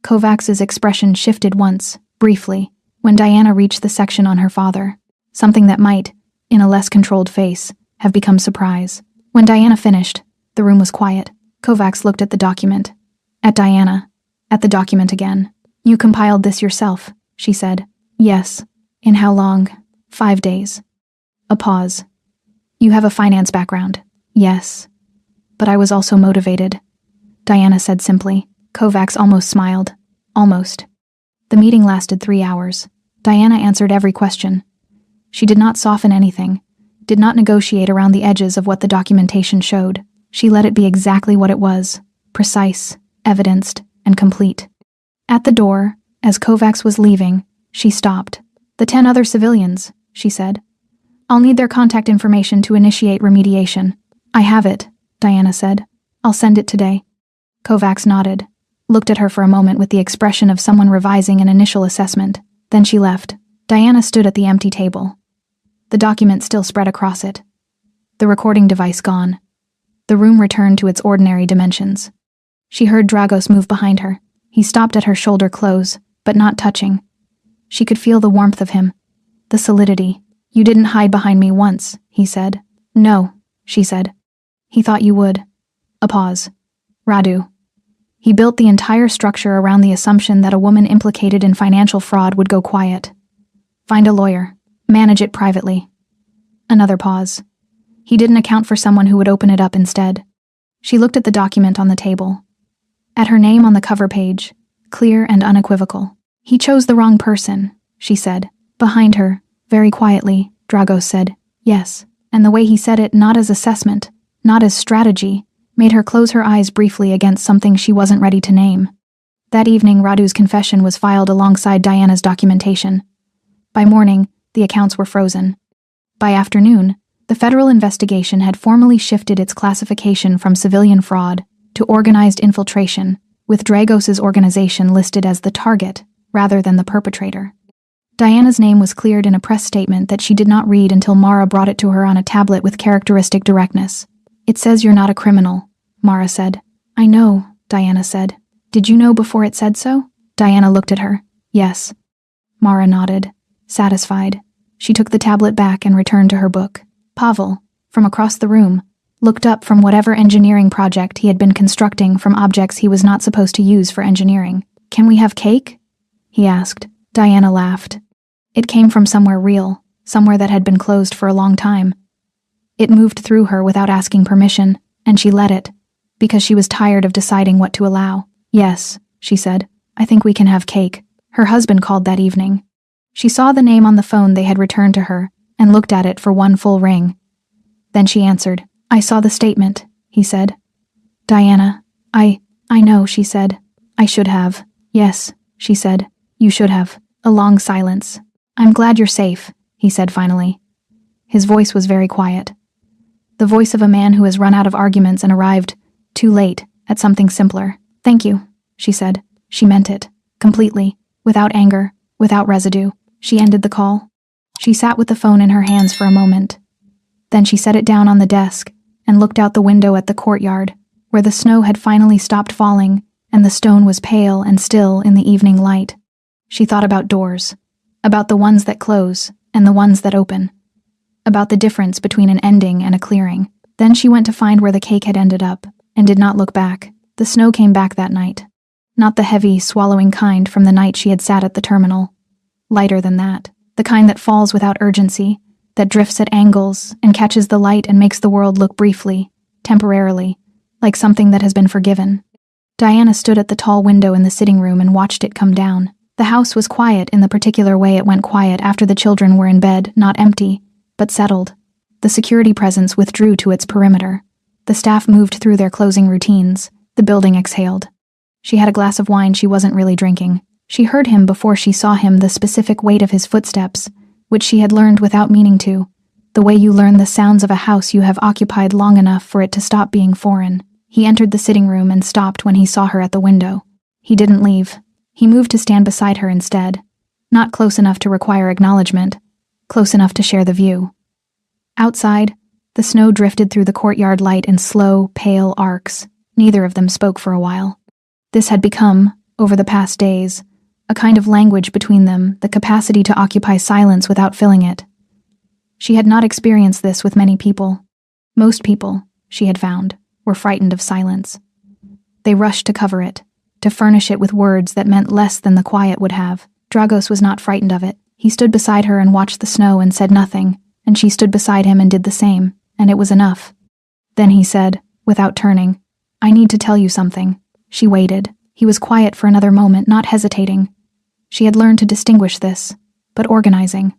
Kovacs's expression shifted once, briefly, when Diana reached the section on her father, something that might, in a less controlled face, have become surprise. When Diana finished, the room was quiet. Kovacs looked at the document, at Diana, at the document again. "You compiled this yourself," she said. "Yes." "In how long?" 5 days. A pause. "You have a finance background." "Yes. But I was also motivated," Diana said simply. Kovacs almost smiled. Almost. The meeting lasted 3 hours. Diana answered every question. She did not soften anything, did not negotiate around the edges of what the documentation showed. She let it be exactly what it was, precise, evidenced, and complete. At the door, as Kovacs was leaving, she stopped. "The 10 other civilians," she said. "I'll need their contact information to initiate remediation." "I have it," Diana said. "I'll send it today." Kovacs nodded, looked at her for a moment with the expression of someone revising an initial assessment. Then she left. Diana stood at the empty table. The document still spread across it. The recording device gone. The room returned to its ordinary dimensions. She heard Dragos move behind her. He stopped at her shoulder close, but not touching. She could feel the warmth of him, the solidity. "You didn't hide behind me once," he said. "No," she said. "He thought you would." A pause. "Radu." He built the entire structure around the assumption that a woman implicated in financial fraud would go quiet. Find a lawyer. Manage it privately. Another pause. He didn't account for someone who would open it up instead. She looked at the document on the table. At her name on the cover page, clear and unequivocal. "He chose the wrong person," she said. Behind her, very quietly, Dragos said, "Yes," and the way he said it, not as assessment, not as strategy, made her close her eyes briefly against something she wasn't ready to name. That evening, Radu's confession was filed alongside Diana's documentation. By morning, the accounts were frozen. By afternoon, the federal investigation had formally shifted its classification from civilian fraud to organized infiltration, with Dragos's organization listed as the target rather than the perpetrator. Diana's name was cleared in a press statement that she did not read until Mara brought it to her on a tablet with characteristic directness. "It says you're not a criminal," Mara said. "I know," Diana said. "Did you know before it said so?" Diana looked at her. "Yes." Mara nodded, satisfied. She took the tablet back and returned to her book. Pavel, from across the room, looked up from whatever engineering project he had been constructing from objects he was not supposed to use for engineering. "Can we have cake?" he asked. Diana laughed. It came from somewhere real, somewhere that had been closed for a long time. It moved through her without asking permission, and she let it, because she was tired of deciding what to allow. "Yes," she said, "I think we can have cake." Her husband called that evening. She saw the name on the phone they had returned to her, and looked at it for one full ring. Then she answered. "I saw the statement," he said. "Diana, I know," she said. "I should have." "Yes," she said, "you should have." A long silence. "I'm glad you're safe," he said finally. His voice was very quiet. The voice of a man who has run out of arguments and arrived, too late, at something simpler. "Thank you," she said. She meant it, completely, without anger, without residue. She ended the call. She sat with the phone in her hands for a moment. Then she set it down on the desk and looked out the window at the courtyard, where the snow had finally stopped falling and the stone was pale and still in the evening light. She thought about doors, about the ones that close and the ones that open, about the difference between an ending and a clearing. Then she went to find where the cake had ended up, and did not look back. The snow came back that night. Not the heavy, swallowing kind from the night she had sat at the terminal. Lighter than that. The kind that falls without urgency, that drifts at angles and catches the light and makes the world look briefly, temporarily, like something that has been forgiven. Diana stood at the tall window in the sitting room and watched it come down. The house was quiet in the particular way it went quiet after the children were in bed, not empty, but settled. The security presence withdrew to its perimeter. The staff moved through their closing routines. The building exhaled. She had a glass of wine she wasn't really drinking. She heard him before she saw him, the specific weight of his footsteps, which she had learned without meaning to, the way you learn the sounds of a house you have occupied long enough for it to stop being foreign. He entered the sitting room and stopped when he saw her at the window. He didn't leave. He moved to stand beside her instead, not close enough to require acknowledgement, close enough to share the view. Outside, the snow drifted through the courtyard light in slow, pale arcs. Neither of them spoke for a while. This had become, over the past days, a kind of language between them, the capacity to occupy silence without filling it. She had not experienced this with many people. Most people, she had found, were frightened of silence. They rushed to cover it, to furnish it with words that meant less than the quiet would have. Dragos was not frightened of it. He stood beside her and watched the snow and said nothing, and she stood beside him and did the same, and it was enough. Then he said, without turning, "I need to tell you something." She waited. He was quiet for another moment, not hesitating. She had learned to distinguish this, but organizing.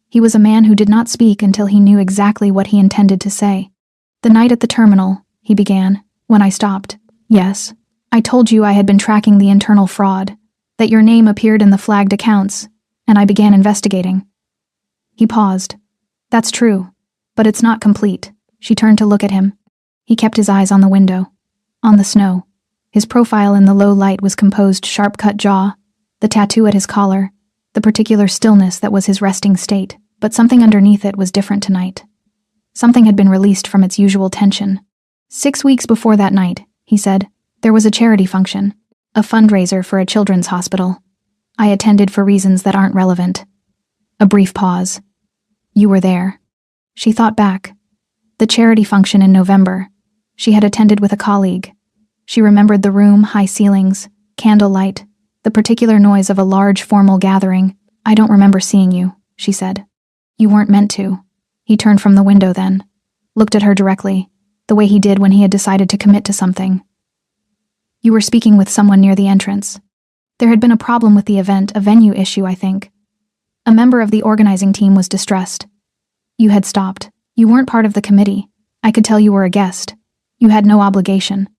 He was a man who did not speak until he knew exactly what he intended to say. "The night at the terminal," he began, "when I stopped. Yes, I told you I had been tracking the internal fraud, that your name appeared in the flagged accounts, and I began investigating." He paused. "That's true, but it's not complete." She turned to look at him. He kept his eyes on the window, on the snow. His profile in the low light was composed, sharp-cut jaw, the tattoo at his collar, the particular stillness that was his resting state, but something underneath it was different tonight. Something had been released from its usual tension. 6 weeks before that night, he said, there was a charity function, a fundraiser for a children's hospital. I attended for reasons that aren't relevant. A brief pause. You were there. She thought back. The charity function in November. She had attended with a colleague. She remembered the room, high ceilings, candlelight, the particular noise of a large formal gathering. I don't remember seeing you, she said. You weren't meant to. He turned from the window then, looked at her directly, the way he did when he had decided to commit to something. You were speaking with someone near the entrance. There had been a problem with the event, a venue issue, I think. A member of the organizing team was distressed. You had stopped. You weren't part of the committee. I could tell you were a guest. You had no obligation.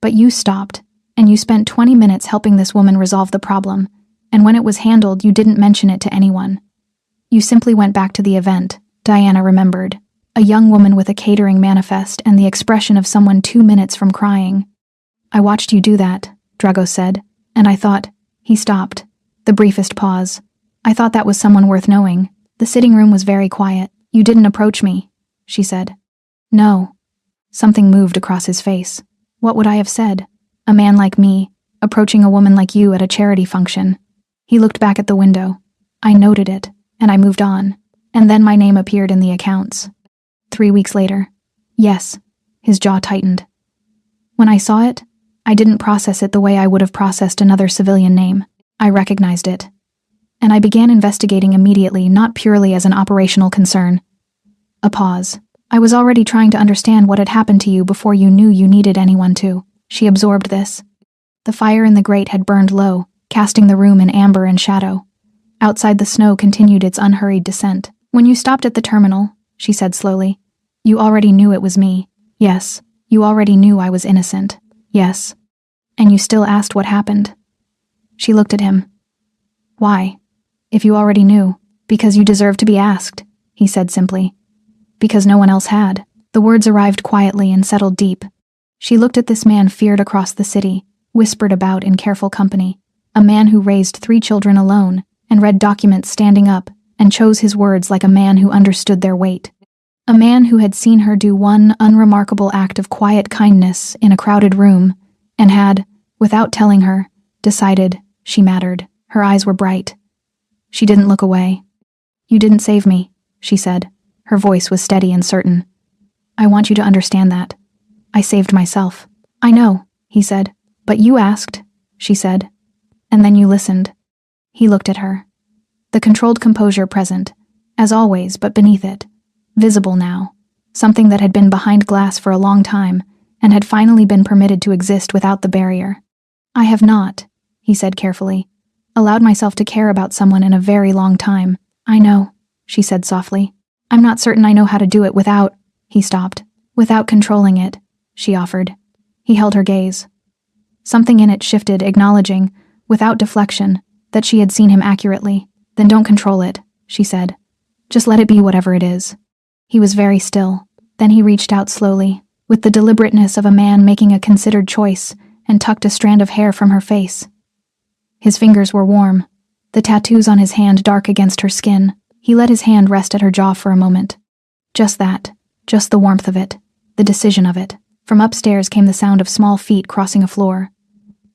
But you stopped, and you spent 20 minutes helping this woman resolve the problem, and when it was handled, you didn't mention it to anyone. You simply went back to the event, Diana remembered, a young woman with a catering manifest and the expression of someone 2 minutes from crying. I watched you do that, Drago said, and I thought, he stopped, the briefest pause. I thought that was someone worth knowing. The sitting room was very quiet. You didn't approach me, she said. No. Something moved across his face. What would I have said? A man like me, approaching a woman like you at a charity function. He looked back at the window. I noted it, and I moved on. And then my name appeared in the accounts. 3 weeks later. Yes. His jaw tightened. When I saw it, I didn't process it the way I would have processed another civilian name. I recognized it. And I began investigating immediately, not purely as an operational concern. A pause. I was already trying to understand what had happened to you before you knew you needed anyone to. She absorbed this. The fire in the grate had burned low, casting the room in amber and shadow. Outside, the snow continued its unhurried descent. When you stopped at the terminal, she said slowly, you already knew it was me. Yes. You already knew I was innocent. Yes. And you still asked what happened. She looked at him. Why? If you already knew. Because you deserve to be asked, he said simply. Because no one else had. The words arrived quietly and settled deep. She looked at this man feared across the city, whispered about in careful company, a man who raised 3 children alone and read documents standing up and chose his words like a man who understood their weight. A man who had seen her do one unremarkable act of quiet kindness in a crowded room and had, without telling her, decided she mattered. Her eyes were bright. She didn't look away. You didn't save me, she said. Her voice was steady and certain. I want you to understand that. I saved myself. I know, he said. But you asked, she said. And then you listened. He looked at her. The controlled composure present, as always, but beneath it. Visible now. Something that had been behind glass for a long time and had finally been permitted to exist without the barrier. I have not, he said carefully, allowed myself to care about someone in a very long time. I know, she said softly. I'm not certain I know how to do it without, he stopped. Without controlling it, she offered. He held her gaze. Something in it shifted, acknowledging, without deflection, that she had seen him accurately. Then don't control it, she said. Just let it be whatever it is. He was very still. Then he reached out slowly, with the deliberateness of a man making a considered choice, and tucked a strand of hair from her face. His fingers were warm, the tattoos on his hand dark against her skin. He let his hand rest at her jaw for a moment. Just that, just the warmth of it, the decision of it. From upstairs came the sound of small feet crossing a floor.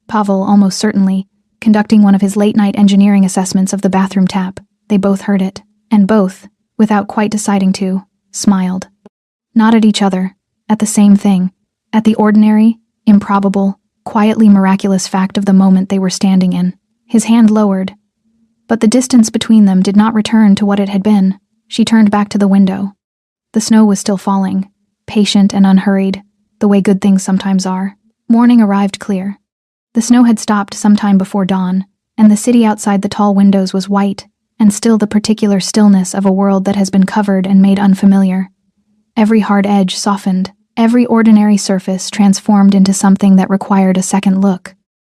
Pavel, almost certainly, conducting one of his late-night engineering assessments of the bathroom tap. They both heard it, and both, without quite deciding to, smiled. Not at each other, at the same thing, at the ordinary, improbable, quietly miraculous fact of the moment they were standing in. His hand lowered, but the distance between them did not return to what it had been. She turned back to the window. The snow was still falling, patient and unhurried, the way good things sometimes are. Morning arrived clear. The snow had stopped some time before dawn, and the city outside the tall windows was white, and still the particular stillness of a world that has been covered and made unfamiliar. Every hard edge softened, every ordinary surface transformed into something that required a second look.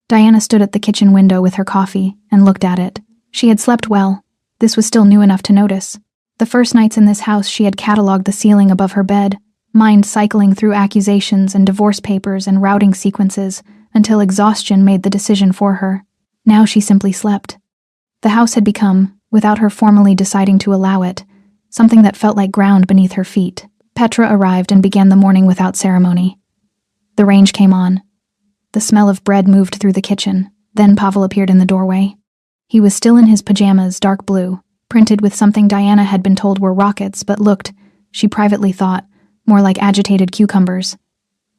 Diana stood at the kitchen window with her coffee and looked at it. She had slept well. This was still new enough to notice. The first nights in this house she had catalogued the ceiling above her bed, mind cycling through accusations and divorce papers and routing sequences until exhaustion made the decision for her. Now she simply slept. The house had become, without her formally deciding to allow it, something that felt like ground beneath her feet. Petra arrived and began the morning without ceremony. The range came on. The smell of bread moved through the kitchen. Then Pavel appeared in the doorway. He was still in his pajamas, dark blue, printed with something Diana had been told were rockets, but looked, she privately thought, more like agitated cucumbers.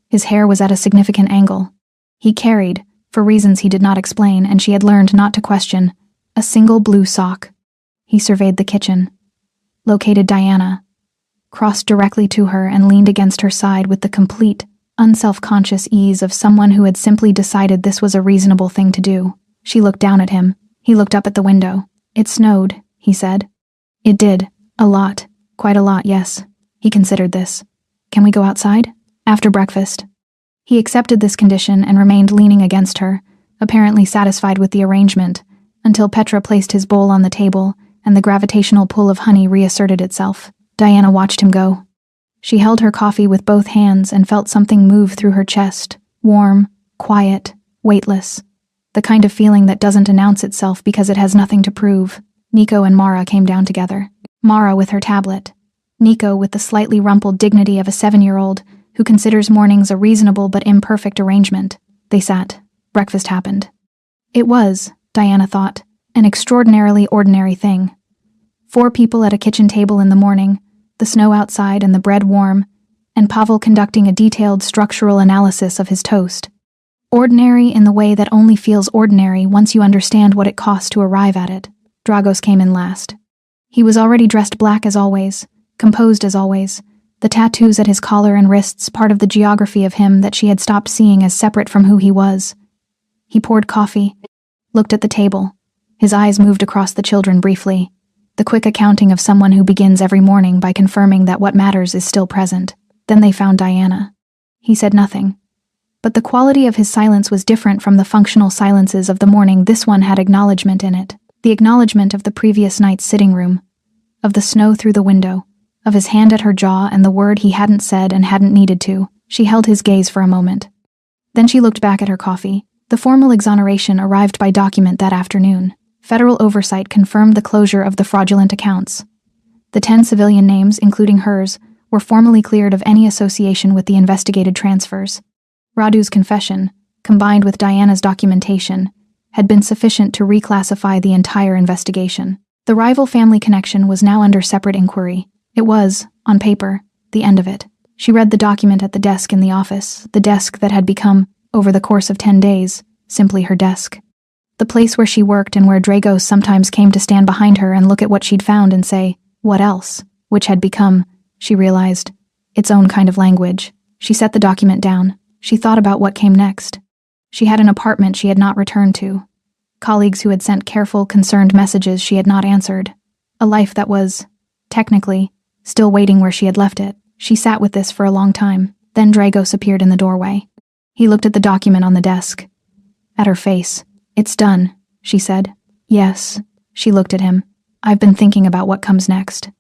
His hair was at a significant angle. He carried, for reasons he did not explain and she had learned not to question, a single blue sock. He surveyed the kitchen, located Diana, crossed directly to her and leaned against her side with the complete, unself-conscious ease of someone who had simply decided this was a reasonable thing to do. She looked down at him. He looked up at the window. It snowed, he said. It did. A lot. Quite a lot, yes. He considered this. Can we go outside? After breakfast. He accepted this condition and remained leaning against her, apparently satisfied with the arrangement, until Petra placed his bowl on the table and the gravitational pull of honey reasserted itself. Diana watched him go. She held her coffee with both hands and felt something move through her chest, warm, quiet, weightless. The kind of feeling that doesn't announce itself because it has nothing to prove. Nico and Mara came down together. Mara with her tablet. Nico with the slightly rumpled dignity of a 7-year-old who considers mornings a reasonable but imperfect arrangement. They sat. Breakfast happened. It was, Diana thought, an extraordinarily ordinary thing. 4 people at a kitchen table in the morning, the snow outside and the bread warm, and Pavel conducting a detailed structural analysis of his toast. Ordinary in the way that only feels ordinary once you understand what it costs to arrive at it. Dragos came in last. He was already dressed black as always, composed as always, the tattoos at his collar and wrists part of the geography of him that she had stopped seeing as separate from who he was. He poured coffee, looked at the table. His eyes moved across the children briefly, the quick accounting of someone who begins every morning by confirming that what matters is still present. Then they found Diana. He said nothing. But the quality of his silence was different from the functional silences of the morning. This one had acknowledgement in it. The acknowledgement of the previous night's sitting room, of the snow through the window, of his hand at her jaw and the word he hadn't said and hadn't needed to. She held his gaze for a moment. Then she looked back at her coffee. The formal exoneration arrived by document that afternoon. Federal oversight confirmed the closure of the fraudulent accounts. The 10 civilian names, including hers, were formally cleared of any association with the investigated transfers. Radu's confession, combined with Diana's documentation, had been sufficient to reclassify the entire investigation. The rival family connection was now under separate inquiry. It was, on paper, the end of it. She read the document at the desk in the office, the desk that had become, over the course of 10 days, simply her desk. The place where she worked and where Dragos sometimes came to stand behind her and look at what she'd found and say, "What else?" which had become, she realized, its own kind of language. She set the document down. She thought about what came next. She had an apartment she had not returned to. Colleagues who had sent careful, concerned messages she had not answered. A life that was, technically, still waiting where she had left it. She sat with this for a long time. Then Dragos appeared in the doorway. He looked at the document on the desk. At her face. "It's done," she said. "Yes." She looked at him. "I've been thinking about what comes next."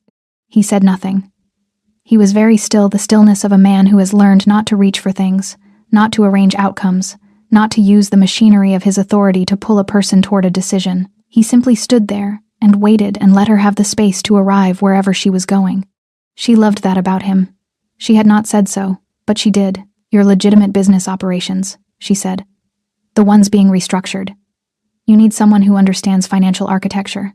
He said nothing. He was very still, the stillness of a man who has learned not to reach for things, not to arrange outcomes, not to use the machinery of his authority to pull a person toward a decision. He simply stood there and waited and let her have the space to arrive wherever she was going. She loved that about him. She had not said so, but she did. "Your legitimate business operations," she said. "The ones being restructured. You need someone who understands financial architecture,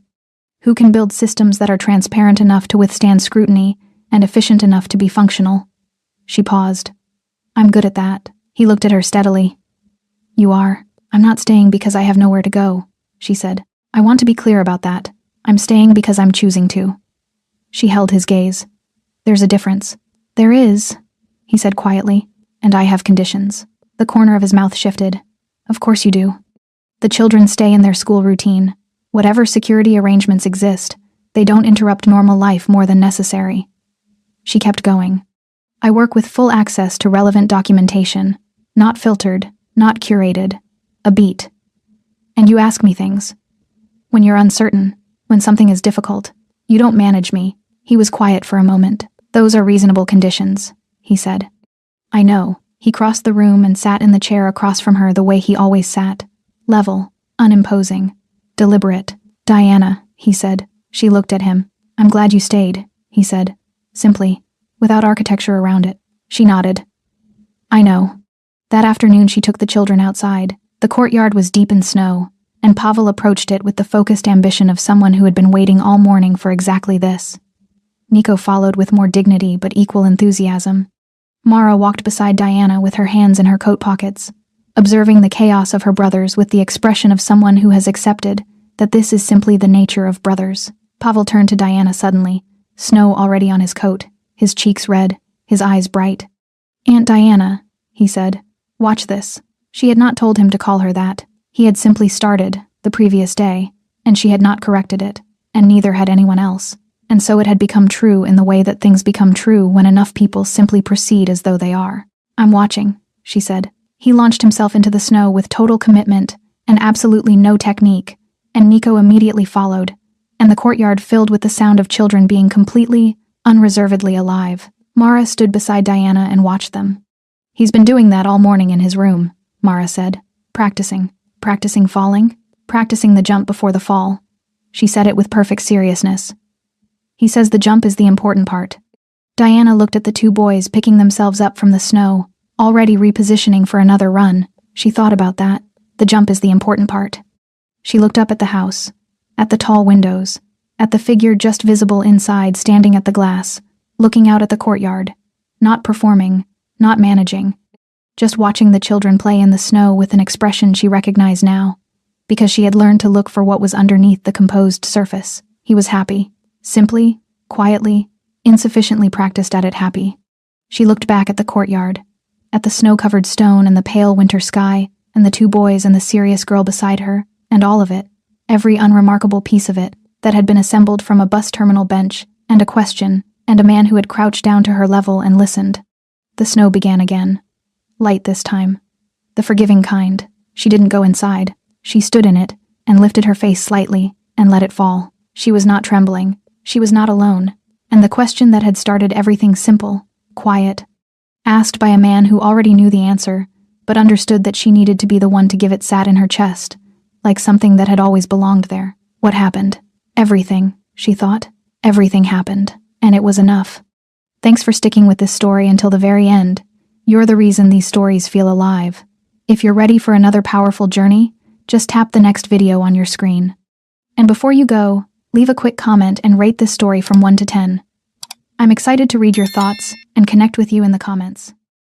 who can build systems that are transparent enough to withstand scrutiny and efficient enough to be functional." She paused. "I'm good at that." He looked at her steadily. "You are. I'm not staying because I have nowhere to go," she said. "I want to be clear about that. I'm staying because I'm choosing to." She held his gaze. "There's a difference." "There is," he said quietly, "and I have conditions." The corner of his mouth shifted. "Of course you do. The children stay in their school routine. Whatever security arrangements exist, they don't interrupt normal life more than necessary." She kept going. "I work with full access to relevant documentation, not filtered, not curated, a beat. And you ask me things. When you're uncertain, when something is difficult, you don't manage me." He was quiet for a moment. "Those are reasonable conditions," he said. "I know." He crossed the room and sat in the chair across from her the way he always sat. Level, unimposing, deliberate. "Diana," he said. She looked at him. "I'm glad you stayed," he said, simply, without architecture around it. She nodded. "I know." That afternoon she took the children outside. The courtyard was deep in snow, and Pavel approached it with the focused ambition of someone who had been waiting all morning for exactly this. Nico followed with more dignity but equal enthusiasm. Mara walked beside Diana with her hands in her coat pockets, observing the chaos of her brothers with the expression of someone who has accepted that this is simply the nature of brothers. Pavel turned to Diana suddenly, snow already on his coat, his cheeks red, his eyes bright. "Aunt Diana," he said, "watch this." She had not told him to call her that. He had simply started, the previous day, and she had not corrected it, and neither had anyone else. And so it had become true in the way that things become true when enough people simply proceed as though they are. "I'm watching," she said. He launched himself into the snow with total commitment and absolutely no technique, and Nico immediately followed, and the courtyard filled with the sound of children being completely, unreservedly alive. Mara stood beside Diana and watched them. "He's been doing that all morning in his room," Mara said. Practicing falling, practicing the jump before the fall." She said it with perfect seriousness. "He says the jump is the important part." Diana looked at the two boys picking themselves up from the snow, already repositioning for another run. She thought about that. The jump is the important part. She looked up at the house, at the tall windows, at the figure just visible inside standing at the glass, looking out at the courtyard, not performing, not managing, just watching the children play in the snow with an expression she recognized now, because she had learned to look for what was underneath the composed surface. He was happy, simply, quietly, insufficiently practiced at it happy. She looked back at the courtyard, at the snow-covered stone and the pale winter sky, and the two boys and the serious girl beside her, and all of it, every unremarkable piece of it, that had been assembled from a bus terminal bench, and a question, and a man who had crouched down to her level and listened. The snow began again. Light this time. The forgiving kind. She didn't go inside. She stood in it, and lifted her face slightly, and let it fall. She was not trembling. She was not alone. And the question that had started everything simple, quiet, asked by a man who already knew the answer, but understood that she needed to be the one to give it, sat in her chest, like something that had always belonged there. What happened? Everything, she thought. Everything happened, and it was enough. Thanks for sticking with this story until the very end. You're the reason these stories feel alive. If you're ready for another powerful journey, just tap the next video on your screen. And before you go, leave a quick comment and rate this story from 1 to 10. I'm excited to read your thoughts and connect with you in the comments.